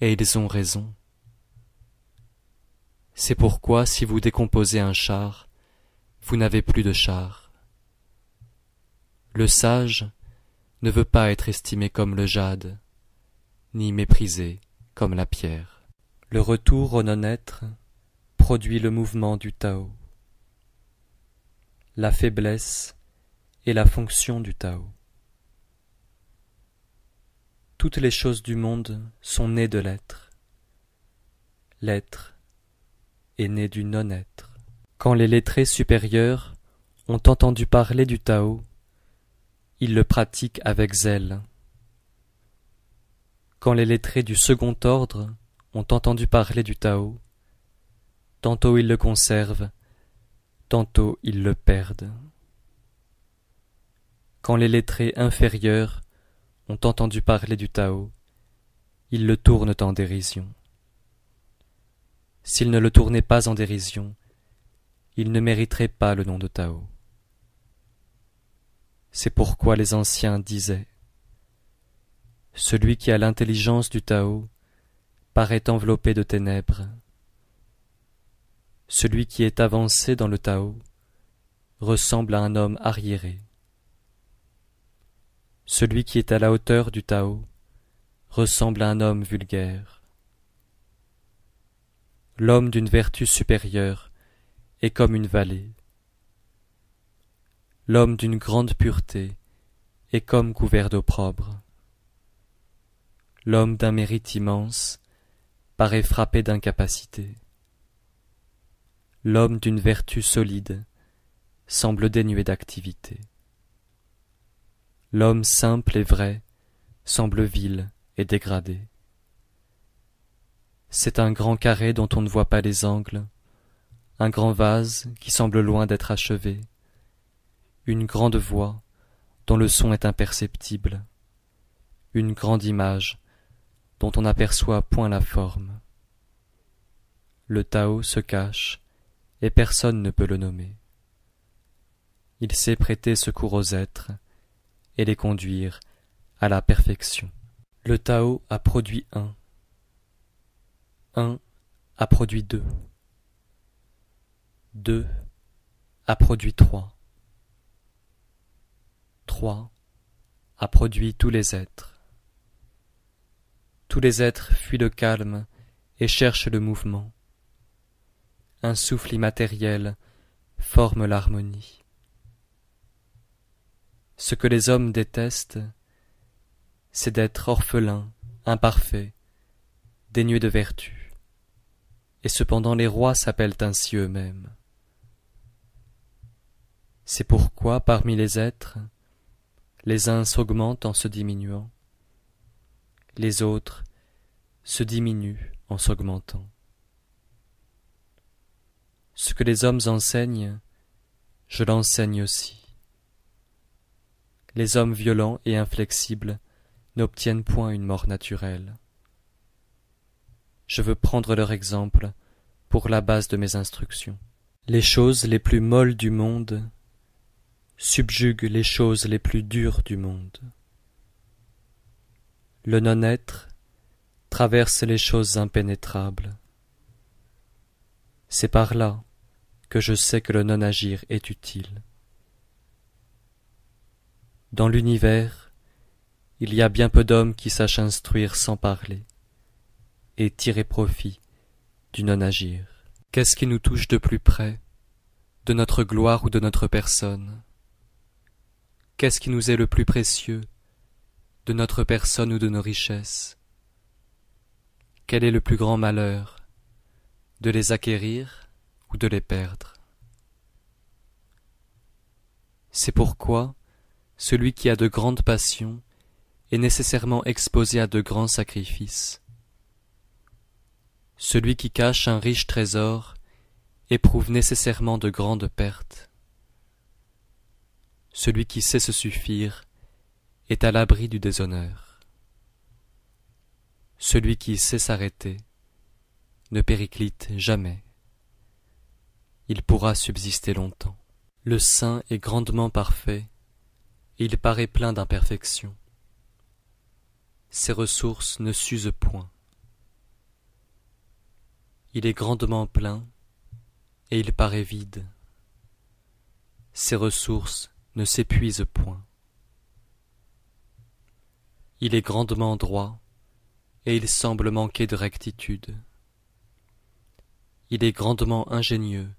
Et ils ont raison. C'est pourquoi si vous décomposez un char, vous n'avez plus de char. Le sage ne veut pas être estimé comme le jade, ni méprisé comme la pierre. Le retour au non-être produit le mouvement du Tao. La faiblesse est la fonction du Tao. Toutes les choses du monde sont nées de l'être. L'être est né du non-être. Quand les lettrés supérieurs ont entendu parler du Tao, ils le pratiquent avec zèle. Quand les lettrés du second ordre ont entendu parler du Tao, tantôt ils le conservent, tantôt ils le perdent. Quand les lettrés inférieurs ont entendu parler du Tao, ils le tournent en dérision. S'ils ne le tournaient pas en dérision, ils ne mériteraient pas le nom de Tao. C'est pourquoi les anciens disaient « Celui qui a l'intelligence du Tao paraît enveloppé de ténèbres. Celui qui est avancé dans le Tao ressemble à un homme arriéré. Celui qui est à la hauteur du Tao ressemble à un homme vulgaire. L'homme d'une vertu supérieure est comme une vallée. L'homme d'une grande pureté est comme couvert d'opprobre. L'homme d'un mérite immense paraît frappé d'incapacité. L'homme d'une vertu solide semble dénué d'activité. L'homme simple et vrai semble vil et dégradé. C'est un grand carré dont on ne voit pas les angles, un grand vase qui semble loin d'être achevé, une grande voix dont le son est imperceptible, une grande image dont on n'aperçoit point la forme. le Tao se cache et personne ne peut le nommer. Il sait prêter secours aux êtres et les conduire à la perfection. Le Tao a produit un. Un a produit deux. Deux a produit trois. Trois a produit tous les êtres. Tous les êtres fuient le calme et cherchent le mouvement. Un souffle immatériel forme l'harmonie. Ce que les hommes détestent, c'est d'être orphelins, imparfaits, dénués de vertu. Et cependant les rois s'appellent ainsi eux-mêmes. C'est pourquoi, parmi les êtres, les uns s'augmentent en se diminuant, les autres se diminuent en s'augmentant. Ce que les hommes enseignent, je l'enseigne aussi. Les hommes violents et inflexibles n'obtiennent point une mort naturelle. Je veux prendre leur exemple pour la base de mes instructions. Les choses les plus molles du monde subjuguent les choses les plus dures du monde. Le non-être traverse les choses impénétrables. C'est par là que je sais que le non-agir est utile. Dans l'univers, il y a bien peu d'hommes qui sachent instruire sans parler et tirer profit du non-agir. Qu'est-ce qui nous touche de plus près, de notre gloire ou de notre personne? Qu'est-ce qui nous est le plus précieux, de notre personne ou de nos richesses? Quel est le plus grand malheur, de les acquérir ou de les perdre? C'est pourquoi celui qui a de grandes passions est nécessairement exposé à de grands sacrifices. Celui qui cache un riche trésor éprouve nécessairement de grandes pertes. Celui qui sait se suffire est à l'abri du déshonneur. Celui qui sait s'arrêter ne périclite jamais. Il pourra subsister longtemps. Le saint est grandement parfait, et il paraît plein d'imperfections. Ses ressources ne s'usent point. Il est grandement plein, et il paraît vide. Ses ressources ne s'épuisent point. Il est grandement droit, et il semble manquer de rectitude. Il est grandement ingénieux,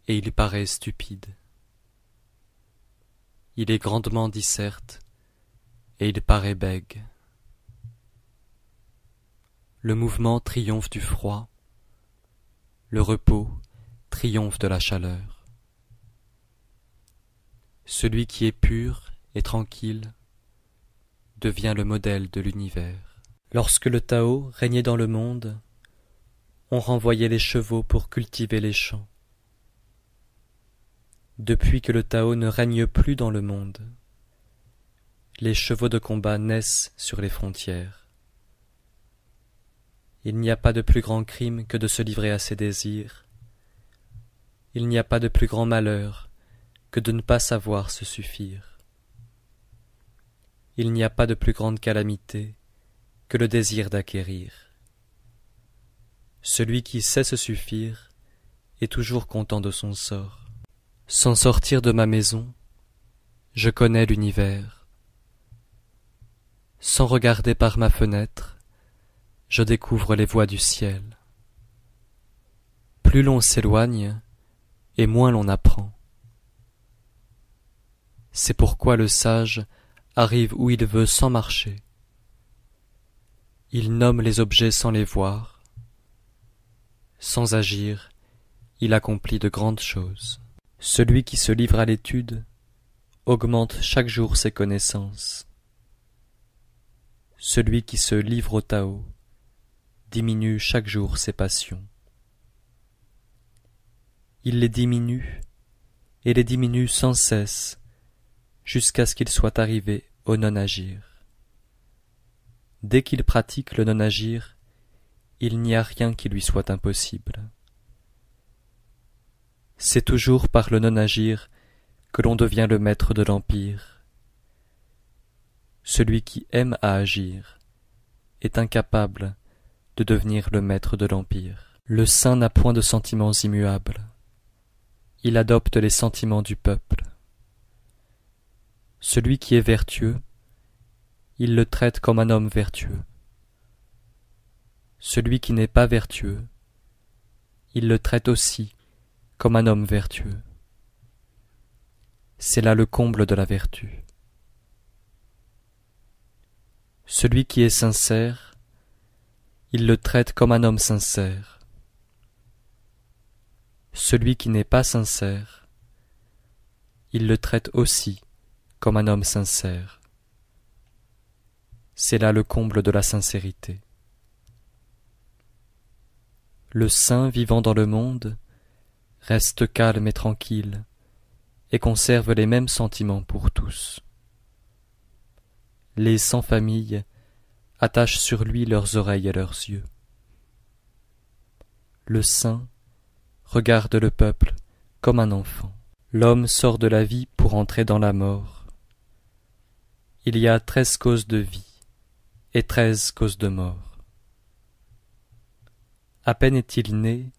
et il paraît stupide. Il est grandement disserte, et il paraît bègue. Le mouvement triomphe du froid, le repos triomphe de la chaleur. Celui qui est pur et tranquille devient le modèle de l'univers. Lorsque le Tao régnait dans le monde, on renvoyait les chevaux pour cultiver les champs. Depuis que le Tao ne règne plus dans le monde, les chevaux de combat naissent sur les frontières. Il n'y a pas de plus grand crime que de se livrer à ses désirs. Il n'y a pas de plus grand malheur que de ne pas savoir se suffire. Il n'y a pas de plus grande calamité que le désir d'acquérir. Celui qui sait se suffire est toujours content de son sort. Sans sortir de ma maison, je connais l'univers. Sans regarder par ma fenêtre, je découvre les voies du ciel. Plus l'on s'éloigne, et moins l'on apprend. C'est pourquoi le sage arrive où il veut sans marcher. Il nomme les objets sans les voir. Sans agir, il accomplit de grandes choses. Celui qui se livre à l'étude augmente chaque jour ses connaissances. Celui qui se livre au Tao diminue chaque jour ses passions. Il les diminue et les diminue sans cesse jusqu'à ce qu'il soit arrivé au non-agir. Dès qu'il pratique le non-agir, il n'y a rien qui lui soit impossible. C'est toujours par le non-agir que l'on devient le maître de l'empire. Celui qui aime à agir est incapable de devenir le maître de l'empire. Le saint n'a point de sentiments immuables. Il adopte les sentiments du peuple. Celui qui est vertueux, il le traite comme un homme vertueux. Celui qui n'est pas vertueux, il le traite aussi comme un homme vertueux. C'est là le comble de la vertu. Celui qui est sincère, il le traite comme un homme sincère. Celui qui n'est pas sincère, il le traite aussi comme un homme sincère. C'est là le comble de la sincérité. Le saint vivant dans le monde reste calme et tranquille et conserve les mêmes sentiments pour tous. Les sans famille attachent sur lui leurs oreilles et leurs yeux. Le saint regarde le peuple comme un enfant. L'homme sort de la vie pour entrer dans la mort. Il y a 13 causes de vie et 13 causes de mort. À peine est-il né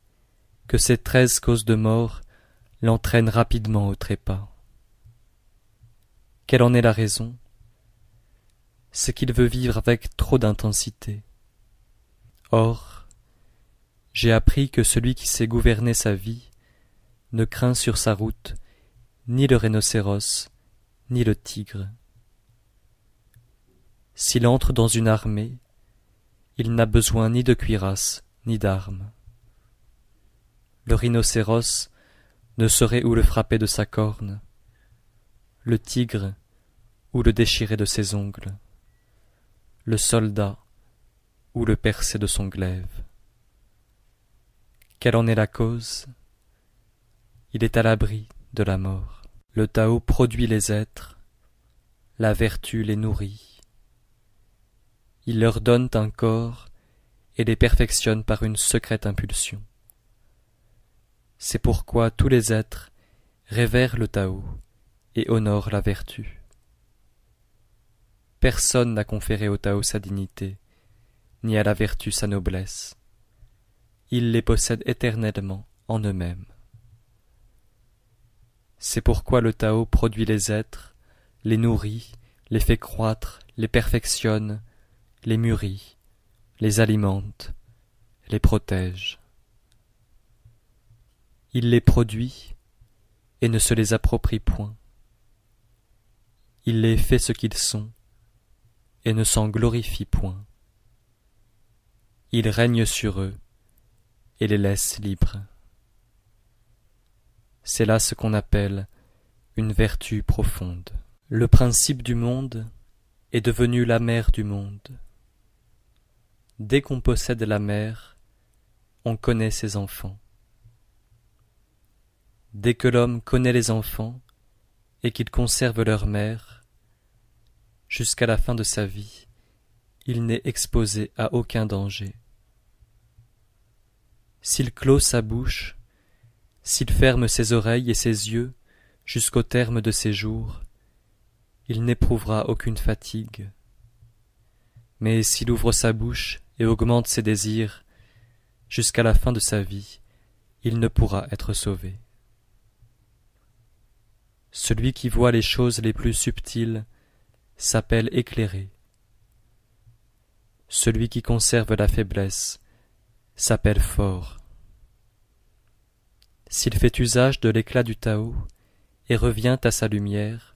que ces 13 causes de mort l'entraînent rapidement au trépas. Quelle en est la raison? C'est qu'il veut vivre avec trop d'intensité. Or, j'ai appris que celui qui sait gouverner sa vie ne craint sur sa route ni le rhinocéros, ni le tigre. S'il entre dans une armée, il n'a besoin ni de cuirasse, ni d'armes. Le rhinocéros ne saurait où le frapper de sa corne, le tigre où le déchirer de ses ongles, le soldat où le percer de son glaive. Quelle en est la cause? Il est à l'abri de la mort. Le Tao produit les êtres, la vertu les nourrit. Il leur donne un corps et les perfectionne par une secrète impulsion. C'est pourquoi tous les êtres révèrent le Tao et honorent la vertu. Personne n'a conféré au Tao sa dignité, ni à la vertu sa noblesse. Ils les possèdent éternellement en eux-mêmes. C'est pourquoi le Tao produit les êtres, les nourrit, les fait croître, les perfectionne, les mûrit, les alimente, les protège. Il les produit et ne se les approprie point. Il les fait ce qu'ils sont et ne s'en glorifie point. Il règne sur eux et les laisse libres. C'est là ce qu'on appelle une vertu profonde. Le principe du monde est devenu la mère du monde. Dès qu'on possède la mère, on connaît ses enfants. Dès que l'homme connaît les enfants et qu'il conserve leur mère, jusqu'à la fin de sa vie, il n'est exposé à aucun danger. S'il clôt sa bouche, s'il ferme ses oreilles et ses yeux jusqu'au terme de ses jours, il n'éprouvera aucune fatigue. Mais s'il ouvre sa bouche et augmente ses désirs, jusqu'à la fin de sa vie, il ne pourra être sauvé. Celui qui voit les choses les plus subtiles s'appelle éclairé. Celui qui conserve la faiblesse s'appelle fort. S'il fait usage de l'éclat du Tao et revient à sa lumière,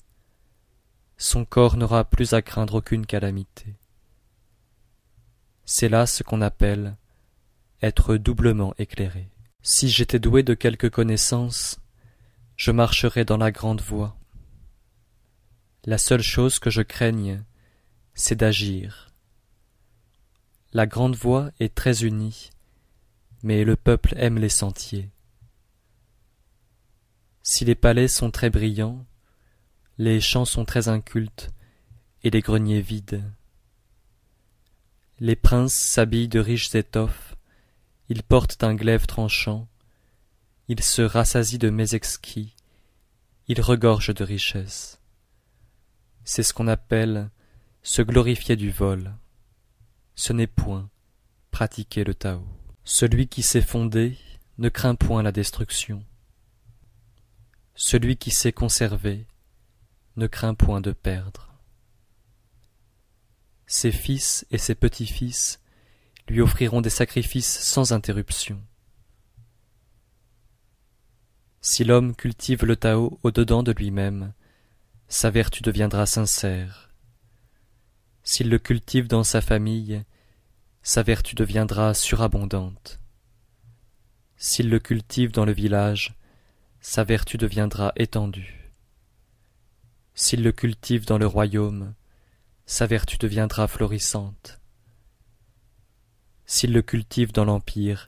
son corps n'aura plus à craindre aucune calamité. C'est là ce qu'on appelle être doublement éclairé. Si j'étais doué de quelque connaissance, je marcherais dans la grande voie. La seule chose que je craigne, c'est d'agir. La grande voie est très unie, mais le peuple aime les sentiers. Si les palais sont très brillants, les champs sont très incultes et les greniers vides. Les princes s'habillent de riches étoffes ils portent un glaive tranchant, ils se rassasient de mets exquis, ils regorgent de richesses. C'est ce qu'on appelle se glorifier du vol. Ce n'est point pratiquer le Tao. Celui qui sait fonder ne craint point la destruction. Celui qui sait conserver ne craint point de perdre. Ses fils et ses petits-fils lui offriront des sacrifices sans interruption. Si l'homme cultive le Tao au-dedans de lui-même, sa vertu deviendra sincère. S'il le cultive dans sa famille, sa vertu deviendra surabondante. S'il le cultive dans le village, sa vertu deviendra étendue. S'il le cultive dans le royaume, sa vertu deviendra florissante. S'il le cultive dans l'empire,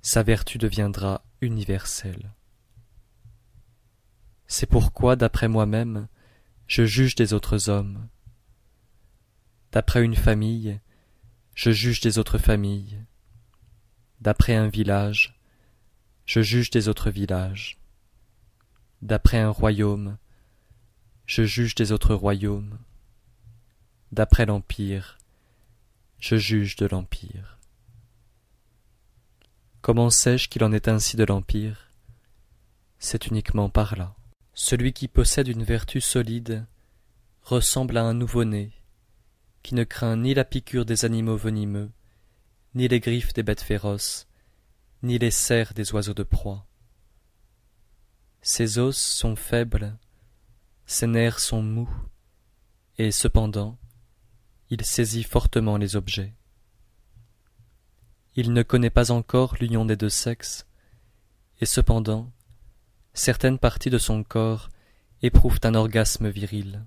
sa vertu deviendra universelle. C'est pourquoi, d'après moi-même, je juge des autres hommes. D'après une famille, je juge des autres familles. D'après un village, je juge des autres villages. D'après un royaume, je juge des autres royaumes. D'après l'empire, je juge de l'empire. Comment sais-je qu'il en est ainsi de l'empire? C'est uniquement par là. Celui qui possède une vertu solide ressemble à un nouveau-né, qui ne craint ni la piqûre des animaux venimeux, ni les griffes des bêtes féroces, ni les serres des oiseaux de proie. Ses os sont faibles, ses nerfs sont mous, et cependant, il saisit fortement les objets. Il ne connaît pas encore l'union des deux sexes, et cependant, certaines parties de son corps éprouvent un orgasme viril.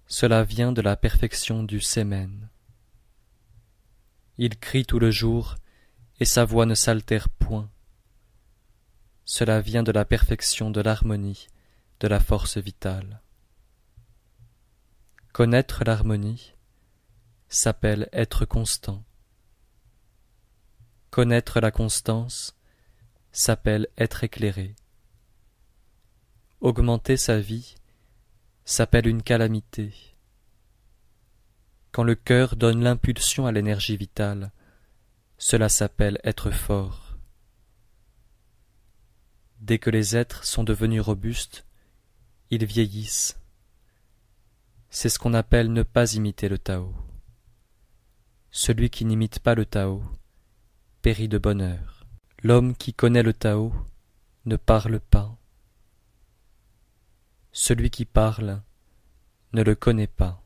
Cela vient de la perfection du semen. Il crie tout le jour, et sa voix ne s'altère point. Cela vient de la perfection de l'harmonie, de la force vitale. Connaître l'harmonie s'appelle être constant. Connaître la constance s'appelle être éclairé. Augmenter sa vie s'appelle une calamité. Quand le cœur donne l'impulsion à l'énergie vitale, cela s'appelle être fort. Dès que les êtres sont devenus robustes, ils vieillissent. C'est ce qu'on appelle ne pas imiter le Tao. Celui qui n'imite pas le Tao périt de bonheur. L'homme qui connaît le Tao ne parle pas. Celui qui parle ne le connaît pas.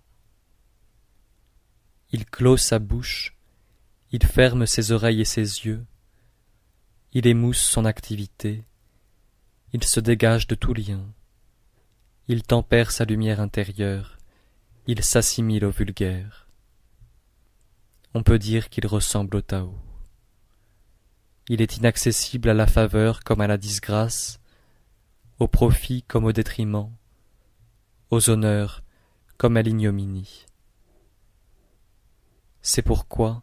Il clôt sa bouche, il ferme ses oreilles et ses yeux, il émousse son activité, il se dégage de tout lien, il tempère sa lumière intérieure, il s'assimile au vulgaire. On peut dire qu'il ressemble au Tao. Il est inaccessible à la faveur comme à la disgrâce, au profit comme au détriment, aux honneurs comme à l'ignominie. C'est pourquoi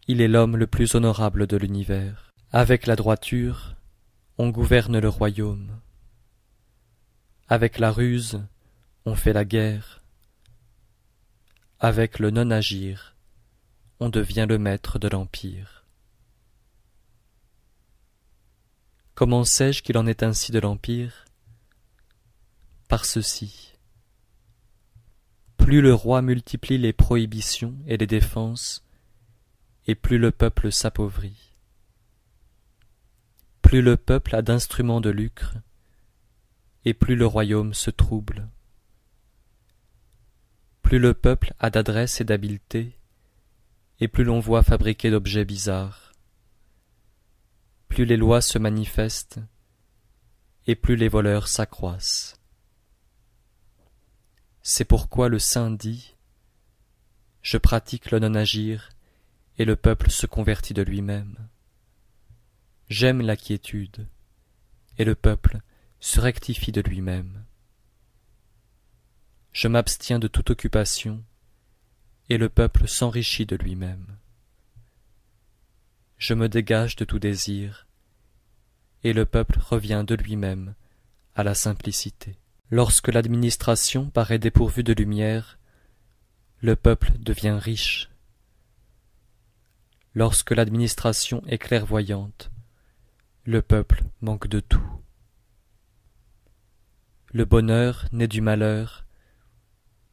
il est l'homme le plus honorable de l'univers. Avec la droiture, on gouverne le royaume. Avec la ruse, on fait la guerre. Avec le non-agir, on devient le maître de l'empire. Comment sais-je qu'il en est ainsi de l'empire? Par ceci. Plus le roi multiplie les prohibitions et les défenses, et plus le peuple s'appauvrit. Plus le peuple a d'instruments de lucre, et plus le royaume se trouble. Plus le peuple a d'adresse et d'habileté, et plus l'on voit fabriquer d'objets bizarres. Plus les lois se manifestent, et plus les voleurs s'accroissent. C'est pourquoi le saint dit « Je pratique le non-agir, et le peuple se convertit de lui-même. J'aime la quiétude, et le peuple se rectifie de lui-même. Je m'abstiens de toute occupation, et le peuple s'enrichit de lui-même. je me dégage de tout désir, et le peuple revient de lui-même à la simplicité. Lorsque l'administration paraît dépourvue de lumière, le peuple devient riche. Lorsque l'administration est clairvoyante, le peuple manque de tout. Le bonheur naît du malheur,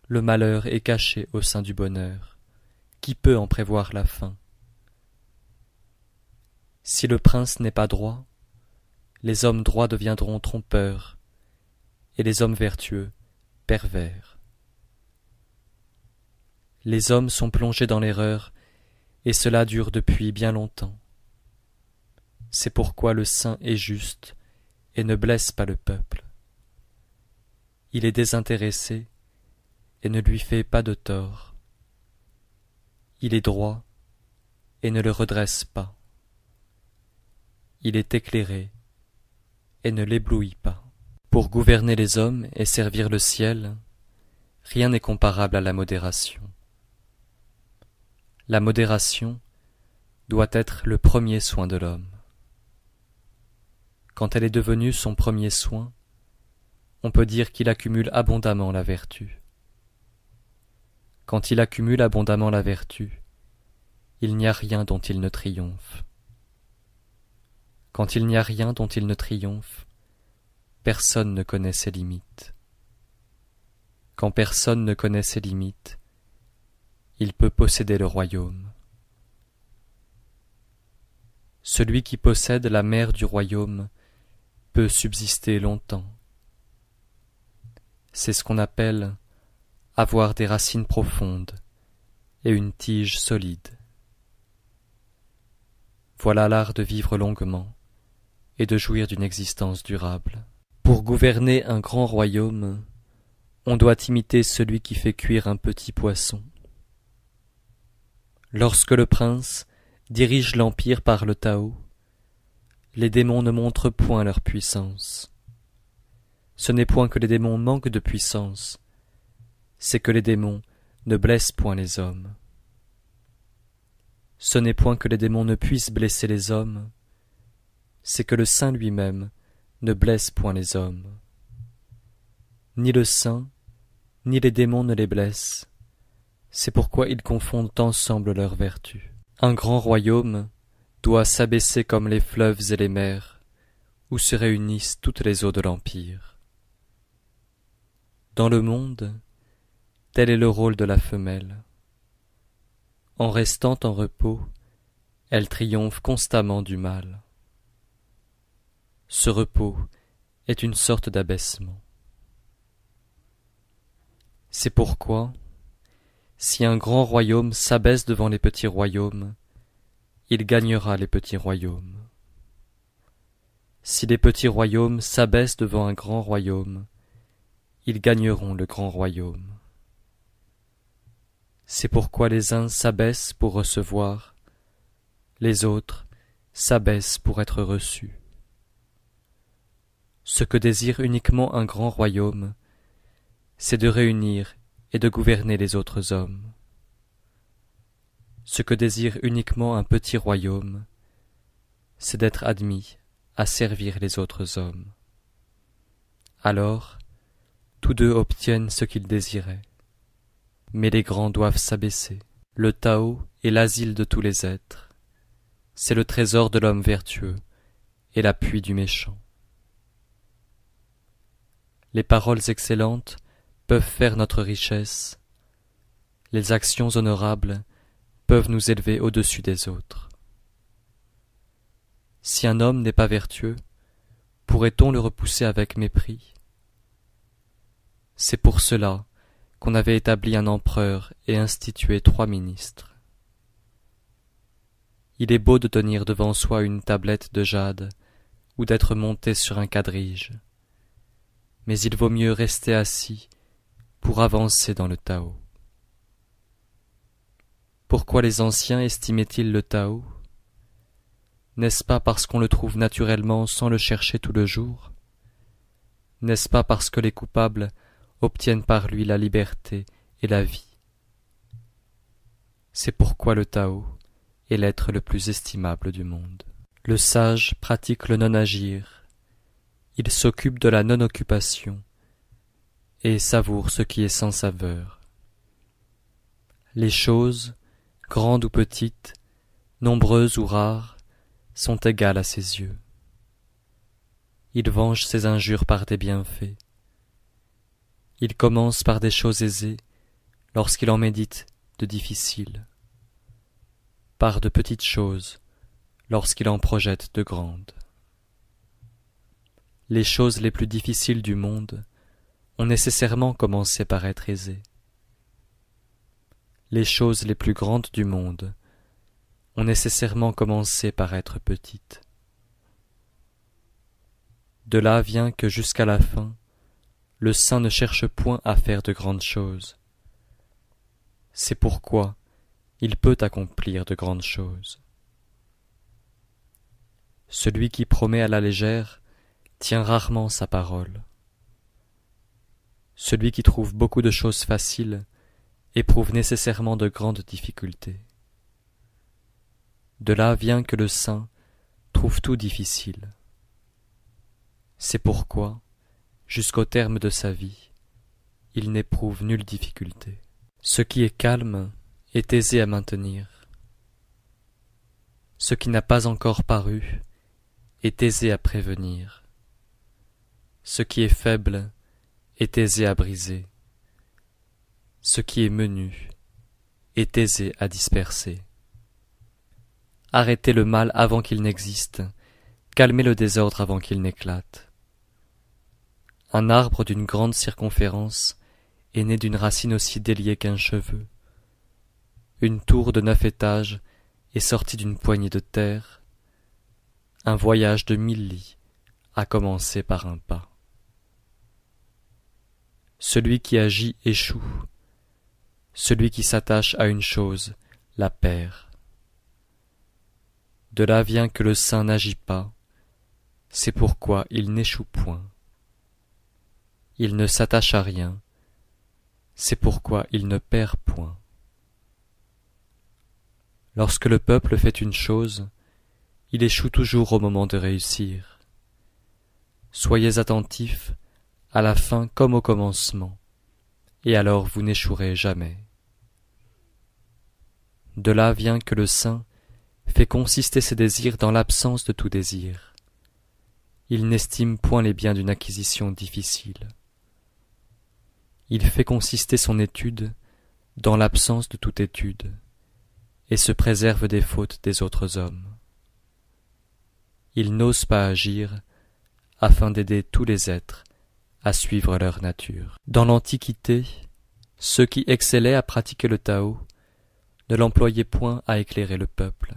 le malheur est caché au sein du bonheur. Qui peut en prévoir la fin? Si le prince n'est pas droit, les hommes droits deviendront trompeurs, et les hommes vertueux pervers. Les hommes sont plongés dans l'erreur, et cela dure depuis bien longtemps. C'est pourquoi le saint est juste et ne blesse pas le peuple. Il est désintéressé et ne lui fait pas de tort. Il est droit et ne le redresse pas. Il est éclairé et ne l'éblouit pas. Pour gouverner les hommes et servir le ciel, rien n'est comparable à la modération. La modération doit être le premier soin de l'homme. Quand elle est devenue son premier soin, on peut dire qu'il accumule abondamment la vertu. Quand il accumule abondamment la vertu, il n'y a rien dont il ne triomphe. Quand il n'y a rien dont il ne triomphe, personne ne connaît ses limites. Quand personne ne connaît ses limites, il peut posséder le royaume. Celui qui possède la mer du royaume peut subsister longtemps. C'est ce qu'on appelle avoir des racines profondes et une tige solide. Voilà l'art de vivre longuement et de jouir d'une existence durable. Pour gouverner un grand royaume, on doit imiter celui qui fait cuire un petit poisson. Lorsque le prince dirige l'empire par le Tao, les démons ne montrent point leur puissance. Ce n'est point que les démons manquent de puissance, c'est que les démons ne blessent point les hommes. Ce n'est point que les démons ne puissent blesser les hommes, c'est que le saint lui-même ne blesse point les hommes. Ni le saint, ni les démons ne les blessent, c'est pourquoi ils confondent ensemble leurs vertus. Un grand royaume doit s'abaisser comme les fleuves et les mers, où se réunissent toutes les eaux de l'empire. Dans le monde, tel est le rôle de la femelle. En restant en repos, elle triomphe constamment du mal. Ce repos est une sorte d'abaissement. C'est pourquoi, si un grand royaume s'abaisse devant les petits royaumes, il gagnera les petits royaumes. Si les petits royaumes s'abaissent devant un grand royaume, ils gagneront le grand royaume. C'est pourquoi les uns s'abaissent pour recevoir, les autres s'abaissent pour être reçus. Ce que désire uniquement un grand royaume, c'est de réunir et de gouverner les autres hommes. Ce que désire uniquement un petit royaume, c'est d'être admis à servir les autres hommes. Alors, tous deux obtiennent ce qu'ils désiraient. Mais les grands doivent s'abaisser. Le Tao est l'asile de tous les êtres. C'est le trésor de l'homme vertueux et l'appui du méchant. Les paroles excellentes peuvent faire notre richesse. Les actions honorables peuvent nous élever au-dessus des autres. Si un homme n'est pas vertueux, pourrait-on le repousser avec mépris? C'est pour cela qu'on avait établi un empereur et institué 3 ministres. Il est beau de tenir devant soi une tablette de jade ou d'être monté sur un quadrige, mais il vaut mieux rester assis pour avancer dans le Tao. Pourquoi les anciens estimaient-ils le Tao? N'est-ce pas parce qu'on le trouve naturellement sans le chercher tout le jour? N'est-ce pas parce que les coupables obtiennent par lui la liberté et la vie? C'est pourquoi le Tao est l'être le plus estimable du monde. Le sage pratique le non-agir, il s'occupe de la non-occupation, et savoure ce qui est sans saveur. Les choses, grandes ou petites, nombreuses ou rares, sont égales à ses yeux. Il venge ses injures par des bienfaits. Il commence par des choses aisées lorsqu'il en médite de difficiles, par de petites choses lorsqu'il en projette de grandes. Les choses les plus difficiles du monde ont nécessairement commencé par être aisées. Les choses les plus grandes du monde ont nécessairement commencé par être petites. De là vient que jusqu'à la fin, le saint ne cherche point à faire de grandes choses. C'est pourquoi il peut accomplir de grandes choses. Celui qui promet à la légère tient rarement sa parole. Celui qui trouve beaucoup de choses faciles éprouve nécessairement de grandes difficultés. De là vient que le saint trouve tout difficile. C'est pourquoi, jusqu'au terme de sa vie, il n'éprouve nulle difficulté. Ce qui est calme est aisé à maintenir. Ce qui n'a pas encore paru est aisé à prévenir. Ce qui est faible est aisé à briser. Ce qui est menu est aisé à disperser. Arrêtez le mal avant qu'il n'existe, calmez le désordre avant qu'il n'éclate. Un arbre d'une grande circonférence est né d'une racine aussi déliée qu'un cheveu. Une tour de 9 étages est sortie d'une poignée de terre. Un voyage de 1000 lits a commencé par un pas. Celui qui agit échoue. Celui qui s'attache à une chose la perd. De là vient que le saint n'agit pas, c'est pourquoi il n'échoue point. Il ne s'attache à rien, c'est pourquoi il ne perd point. Lorsque le peuple fait une chose, il échoue toujours au moment de réussir. Soyez attentifs, à la fin comme au commencement, et alors vous n'échouerez jamais. De là vient que le saint fait consister ses désirs dans l'absence de tout désir. Il n'estime point les biens d'une acquisition difficile. Il fait consister son étude dans l'absence de toute étude, et se préserve des fautes des autres hommes. Il n'ose pas agir afin d'aider tous les êtres à suivre leur nature. Dans l'Antiquité, ceux qui excellaient à pratiquer le Tao ne l'employaient point à éclairer le peuple.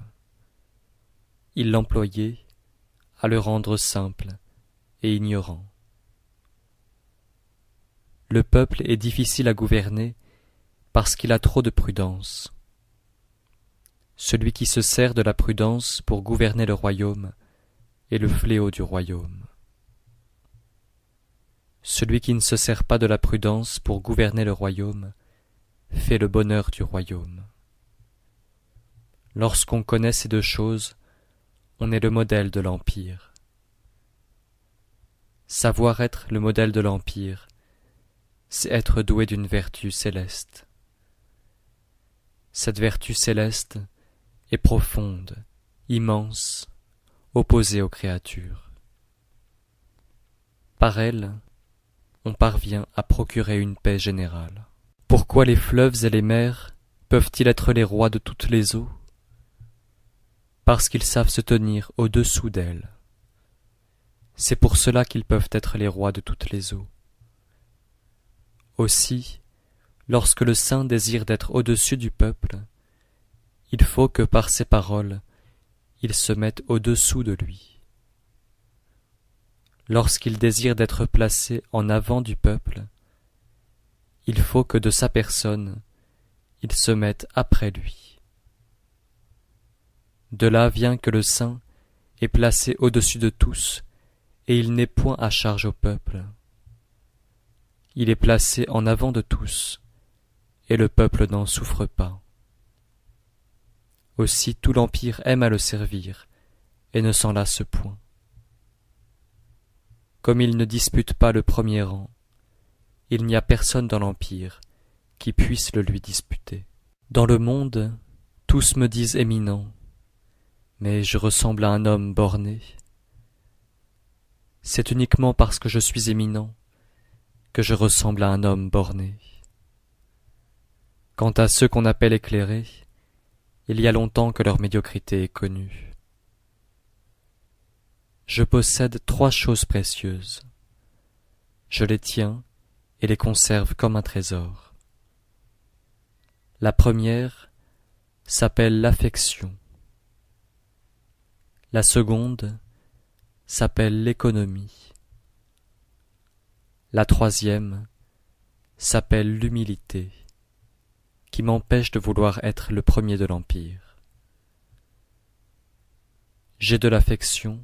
Ils l'employaient à le rendre simple et ignorant. Le peuple est difficile à gouverner parce qu'il a trop de prudence. Celui qui se sert de la prudence pour gouverner le royaume est le fléau du royaume. Celui qui ne se sert pas de la prudence pour gouverner le royaume fait le bonheur du royaume. Lorsqu'on connaît ces deux choses, on est le modèle de l'Empire. Savoir être le modèle de l'Empire, c'est être doué d'une vertu céleste. Cette vertu céleste est profonde, immense, opposée aux créatures. Par elle, on parvient à procurer une paix générale. Pourquoi les fleuves et les mers peuvent-ils être les rois de toutes les eaux? Parce qu'ils savent se tenir au-dessous d'elles. C'est pour cela qu'ils peuvent être les rois de toutes les eaux. Aussi, lorsque le saint désire d'être au-dessus du peuple, il faut que par ses paroles, il se mette au-dessous de lui. Lorsqu'il désire d'être placé en avant du peuple, il faut que de sa personne, il se mette après lui. De là vient que le saint est placé au-dessus de tous, et il n'est point à charge au peuple. Il est placé en avant de tous, et le peuple n'en souffre pas. Aussi tout l'Empire aime à le servir, et ne s'en lasse point. Comme il ne dispute pas le premier rang, il n'y a personne dans l'Empire qui puisse le lui disputer. Dans le monde, tous me disent éminent, mais je ressemble à un homme borné. C'est uniquement parce que je suis éminent que je ressemble à un homme borné. Quant à ceux qu'on appelle éclairés, il y a longtemps que leur médiocrité est connue. Je possède 3 choses précieuses. Je les tiens et les conserve comme un trésor. La première s'appelle l'affection. La seconde s'appelle l'économie. La troisième s'appelle l'humilité, qui m'empêche de vouloir être le premier de l'Empire. J'ai de l'affection,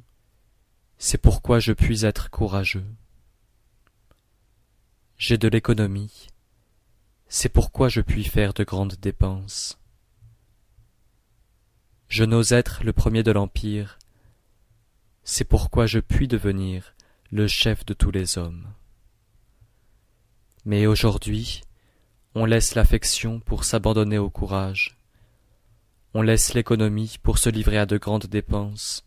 c'est pourquoi je puis être courageux. J'ai de l'économie, c'est pourquoi je puis faire de grandes dépenses. Je n'ose être le premier de l'Empire, c'est pourquoi je puis devenir le chef de tous les hommes. Mais aujourd'hui, on laisse l'affection pour s'abandonner au courage. On laisse l'économie pour se livrer à de grandes dépenses.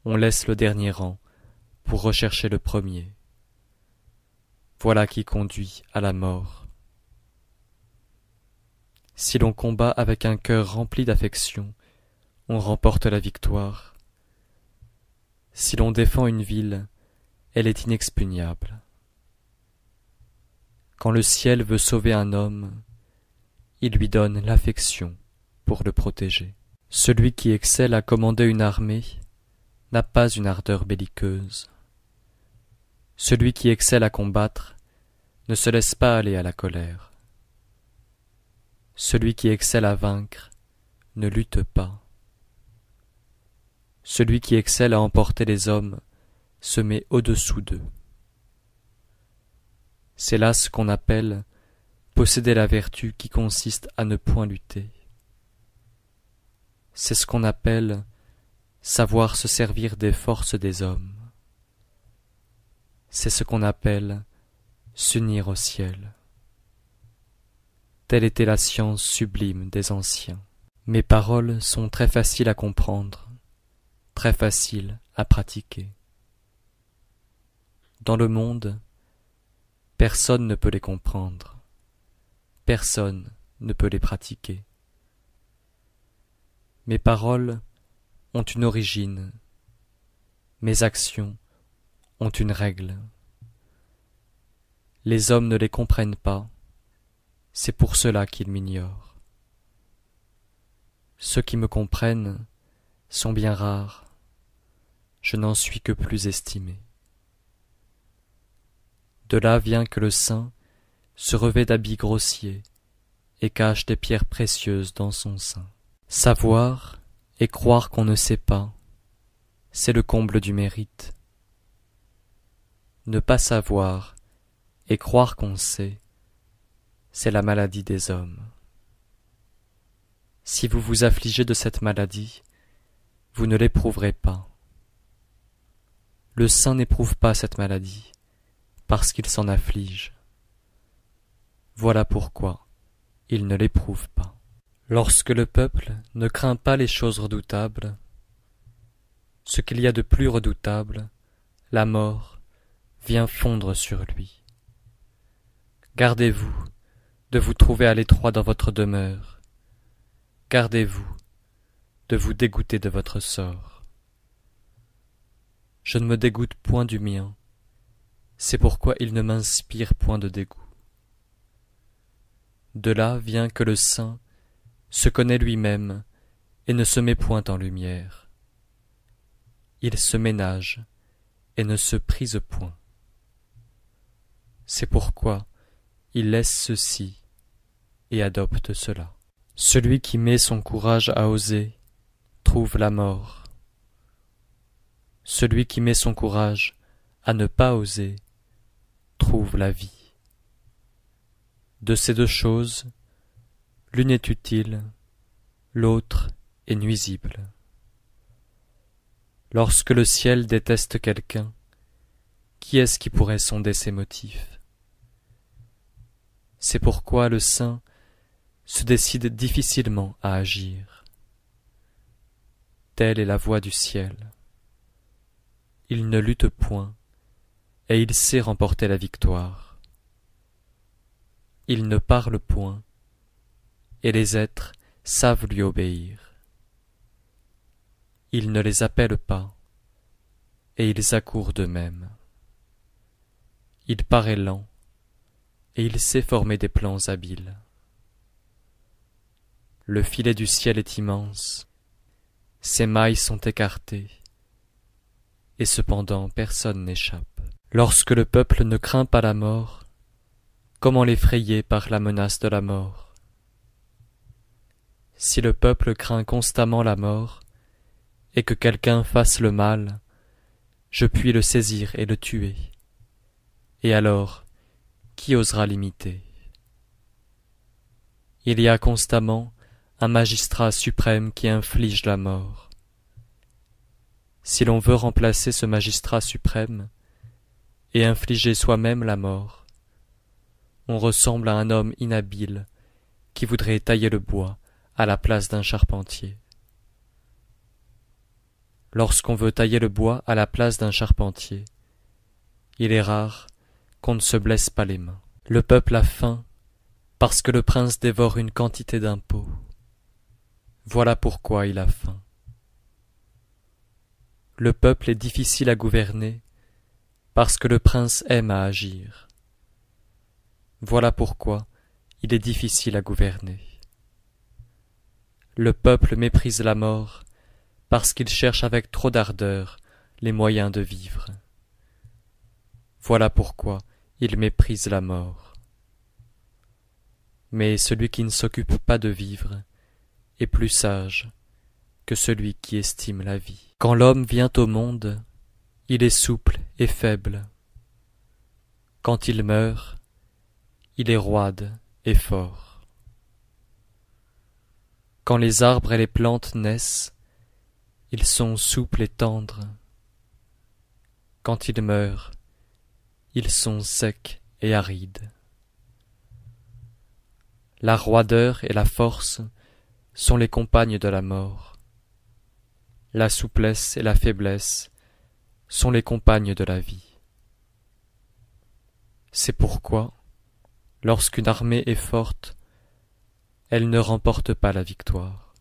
On laisse le dernier rang pour rechercher le premier. Voilà qui conduit à la mort. Si l'on combat avec un cœur rempli d'affection, on remporte la victoire. Si l'on défend une ville, elle est inexpugnable. Quand le ciel veut sauver un homme, il lui donne l'affection pour le protéger. Celui qui excelle à commander une armée n'a pas une ardeur belliqueuse. Celui qui excelle à combattre ne se laisse pas aller à la colère. Celui qui excelle à vaincre ne lutte pas. Celui qui excelle à emporter les hommes se met au-dessous d'eux. C'est là ce qu'on appelle posséder la vertu qui consiste à ne point lutter. C'est ce qu'on appelle savoir se servir des forces des hommes. C'est ce qu'on appelle s'unir au ciel. Telle était la science sublime des anciens. Mes paroles sont très faciles à comprendre, très faciles à pratiquer. Dans le monde, personne ne peut les comprendre, personne ne peut les pratiquer. Mes paroles ont une origine, mes actions ont une règle. Les hommes ne les comprennent pas, c'est pour cela qu'ils m'ignorent. Ceux qui me comprennent sont bien rares, je n'en suis que plus estimé. De là vient que le saint se revêt d'habits grossiers et cache des pierres précieuses dans son sein. Savoir et croire qu'on ne sait pas, c'est le comble du mérite. Ne pas savoir et croire qu'on sait, c'est la maladie des hommes. Si vous vous affligez de cette maladie, vous ne l'éprouverez pas. Le saint n'éprouve pas cette maladie, parce qu'il s'en afflige. Voilà pourquoi il ne l'éprouve pas. Lorsque le peuple ne craint pas les choses redoutables, ce qu'il y a de plus redoutable, la mort, vient fondre sur lui. Gardez-vous de vous trouver à l'étroit dans votre demeure. Gardez-vous de vous dégoûter de votre sort. Je ne me dégoûte point du mien, c'est pourquoi il ne m'inspire point de dégoût. De là vient que le saint se connaît lui-même et ne se met point en lumière. Il se ménage et ne se prise point. C'est pourquoi il laisse ceci et adopte cela. Celui qui met son courage à oser trouve la mort. Celui qui met son courage à ne pas oser trouve la vie. De ces deux choses, l'une est utile, l'autre et nuisible. Lorsque le ciel déteste quelqu'un, qui est-ce qui pourrait sonder ses motifs? C'est pourquoi le saint se décide difficilement à agir. Telle est la voie du ciel. Il ne lutte point, et il sait remporter la victoire. Il ne parle point, et les êtres savent lui obéir. Il ne les appelle pas, et ils accourent d'eux-mêmes. Il paraît lent, et il sait former des plans habiles. Le filet du ciel est immense, ses mailles sont écartées, et cependant personne n'échappe. Lorsque le peuple ne craint pas la mort, comment l'effrayer par la menace de la mort? Si le peuple craint constamment la mort, et que quelqu'un fasse le mal, je puis le saisir et le tuer. Et alors, qui osera l'imiter? Il y a constamment un magistrat suprême qui inflige la mort. Si l'on veut remplacer ce magistrat suprême et infliger soi-même la mort, on ressemble à un homme inhabile qui voudrait tailler le bois à la place d'un charpentier. Lorsqu'on veut tailler le bois à la place d'un charpentier, il est rare qu'on ne se blesse pas les mains. Le peuple a faim parce que le prince dévore une quantité d'impôts. Voilà pourquoi il a faim. Le peuple est difficile à gouverner parce que le prince aime à agir. Voilà pourquoi il est difficile à gouverner. Le peuple méprise la mort parce qu'il cherche avec trop d'ardeur les moyens de vivre. Voilà pourquoi il méprise la mort. Mais celui qui ne s'occupe pas de vivre est plus sage que celui qui estime la vie. Quand l'homme vient au monde, il est souple et faible. Quand il meurt, il est roide et fort. Quand les arbres et les plantes naissent, ils sont souples et tendres. Quand ils meurent, ils sont secs et arides. La roideur et la force sont les compagnes de la mort. La souplesse et la faiblesse sont les compagnes de la vie. C'est pourquoi, lorsqu'une armée est forte, elle ne remporte pas la victoire.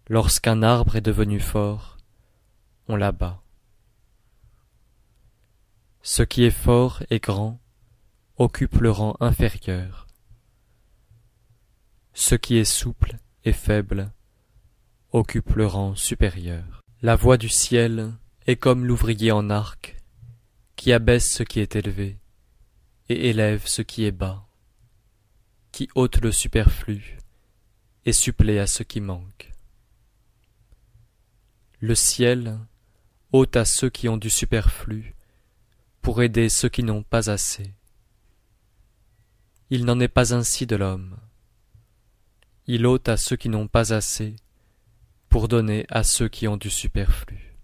Lorsqu'un arbre est devenu fort, on l'abat. Ce qui est fort et grand occupe le rang inférieur. Ce qui est souple et faible occupe le rang supérieur. La voie du ciel est comme l'ouvrier en arc, qui abaisse ce qui est élevé et élève ce qui est bas, qui ôte le superflu et supplée à ce qui manque. Le ciel ôte à ceux qui ont du superflu pour aider ceux qui n'ont pas assez. Il n'en est pas ainsi de l'homme. Il ôte à ceux qui n'ont pas assez pour donner à ceux qui ont du superflu.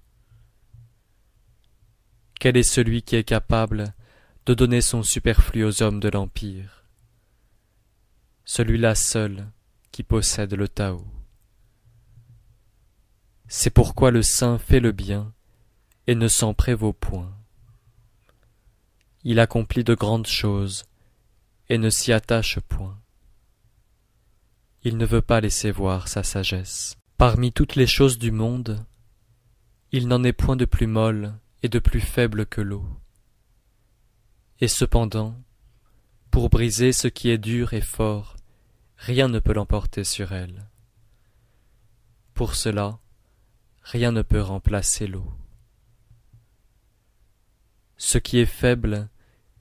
Quel est celui qui est capable de donner son superflu aux hommes de l'Empire? Celui-là seul qui possède le Tao. C'est pourquoi le saint fait le bien et ne s'en prévaut point. Il accomplit de grandes choses et ne s'y attache point. Il ne veut pas laisser voir sa sagesse. Parmi toutes les choses du monde, il n'en est point de plus molle et de plus faible que l'eau. Et cependant, pour briser ce qui est dur et fort, rien ne peut l'emporter sur elle. Pour cela, rien ne peut remplacer l'eau. Ce qui est faible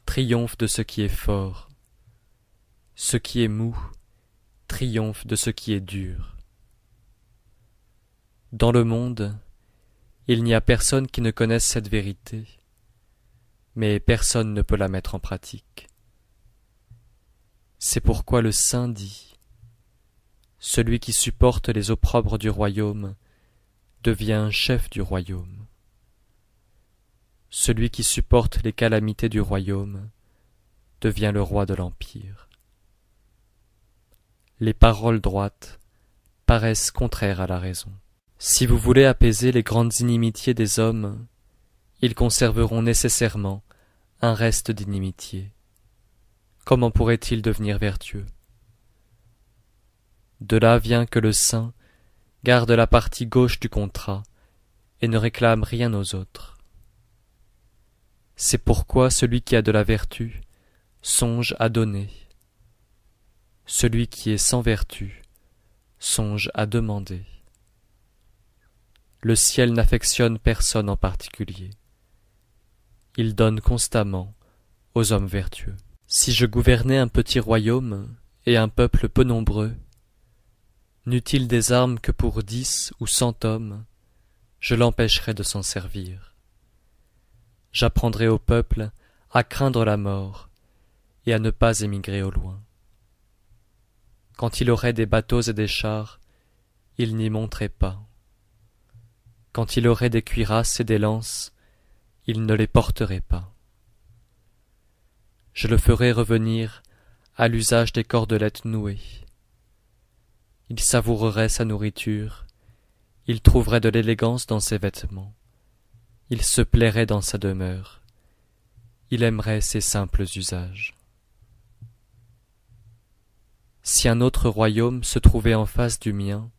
triomphe de ce qui est fort. Ce qui est mou triomphe de ce qui est dur. Dans le monde, il n'y a personne qui ne connaisse cette vérité, mais personne ne peut la mettre en pratique. C'est pourquoi le saint dit : Celui qui supporte les opprobres du royaume devient chef du royaume. Celui qui supporte les calamités du royaume devient le roi de l'empire. Les paroles droites paraissent contraires à la raison. Si vous voulez apaiser les grandes inimitiés des hommes, ils conserveront nécessairement un reste d'inimitié. Comment pourraient-ils devenir vertueux? De là vient que le saint garde la partie gauche du contrat et ne réclame rien aux autres. C'est pourquoi celui qui a de la vertu songe à donner. Celui qui est sans vertu songe à demander. Le ciel n'affectionne personne en particulier. Il donne constamment aux hommes vertueux. Si je gouvernais un petit royaume et un peuple peu nombreux, n'eût-il des armes que pour 10 ou 100 hommes, je l'empêcherais de s'en servir. J'apprendrais au peuple à craindre la mort et à ne pas émigrer au loin. Quand il aurait des bateaux et des chars, il n'y monterait pas. Quand il aurait des cuirasses et des lances, il ne les porterait pas. Je le ferai revenir à l'usage des cordelettes nouées. Il savourerait sa nourriture, il trouverait de l'élégance dans ses vêtements, il se plairait dans sa demeure, il aimerait ses simples usages. Si un autre royaume se trouvait en face du mien,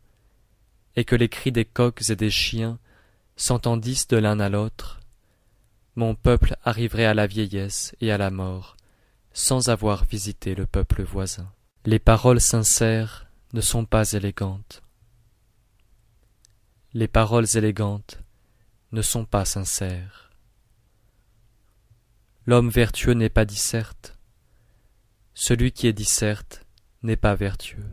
et que les cris des coqs et des chiens s'entendissent de l'un à l'autre, mon peuple arriverait à la vieillesse et à la mort, sans avoir visité le peuple voisin. Les paroles sincères ne sont pas élégantes. Les paroles élégantes ne sont pas sincères. L'homme vertueux n'est pas disserte. Celui qui est disserte n'est pas vertueux.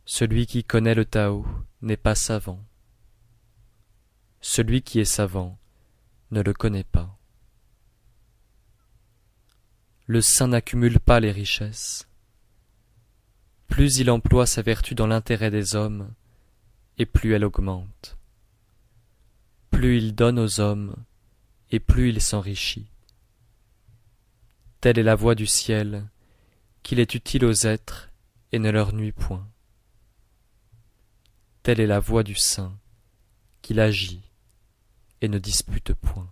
Celui qui connaît le Tao n'est pas savant. Celui qui est savant ne le connaît pas. Le saint n'accumule pas les richesses. Plus il emploie sa vertu dans l'intérêt des hommes, et plus elle augmente. Plus il donne aux hommes, et plus il s'enrichit. Telle est la voie du ciel, qu'il est utile aux êtres et ne leur nuit point. Telle est la voie du saint, qu'il agit et ne dispute point.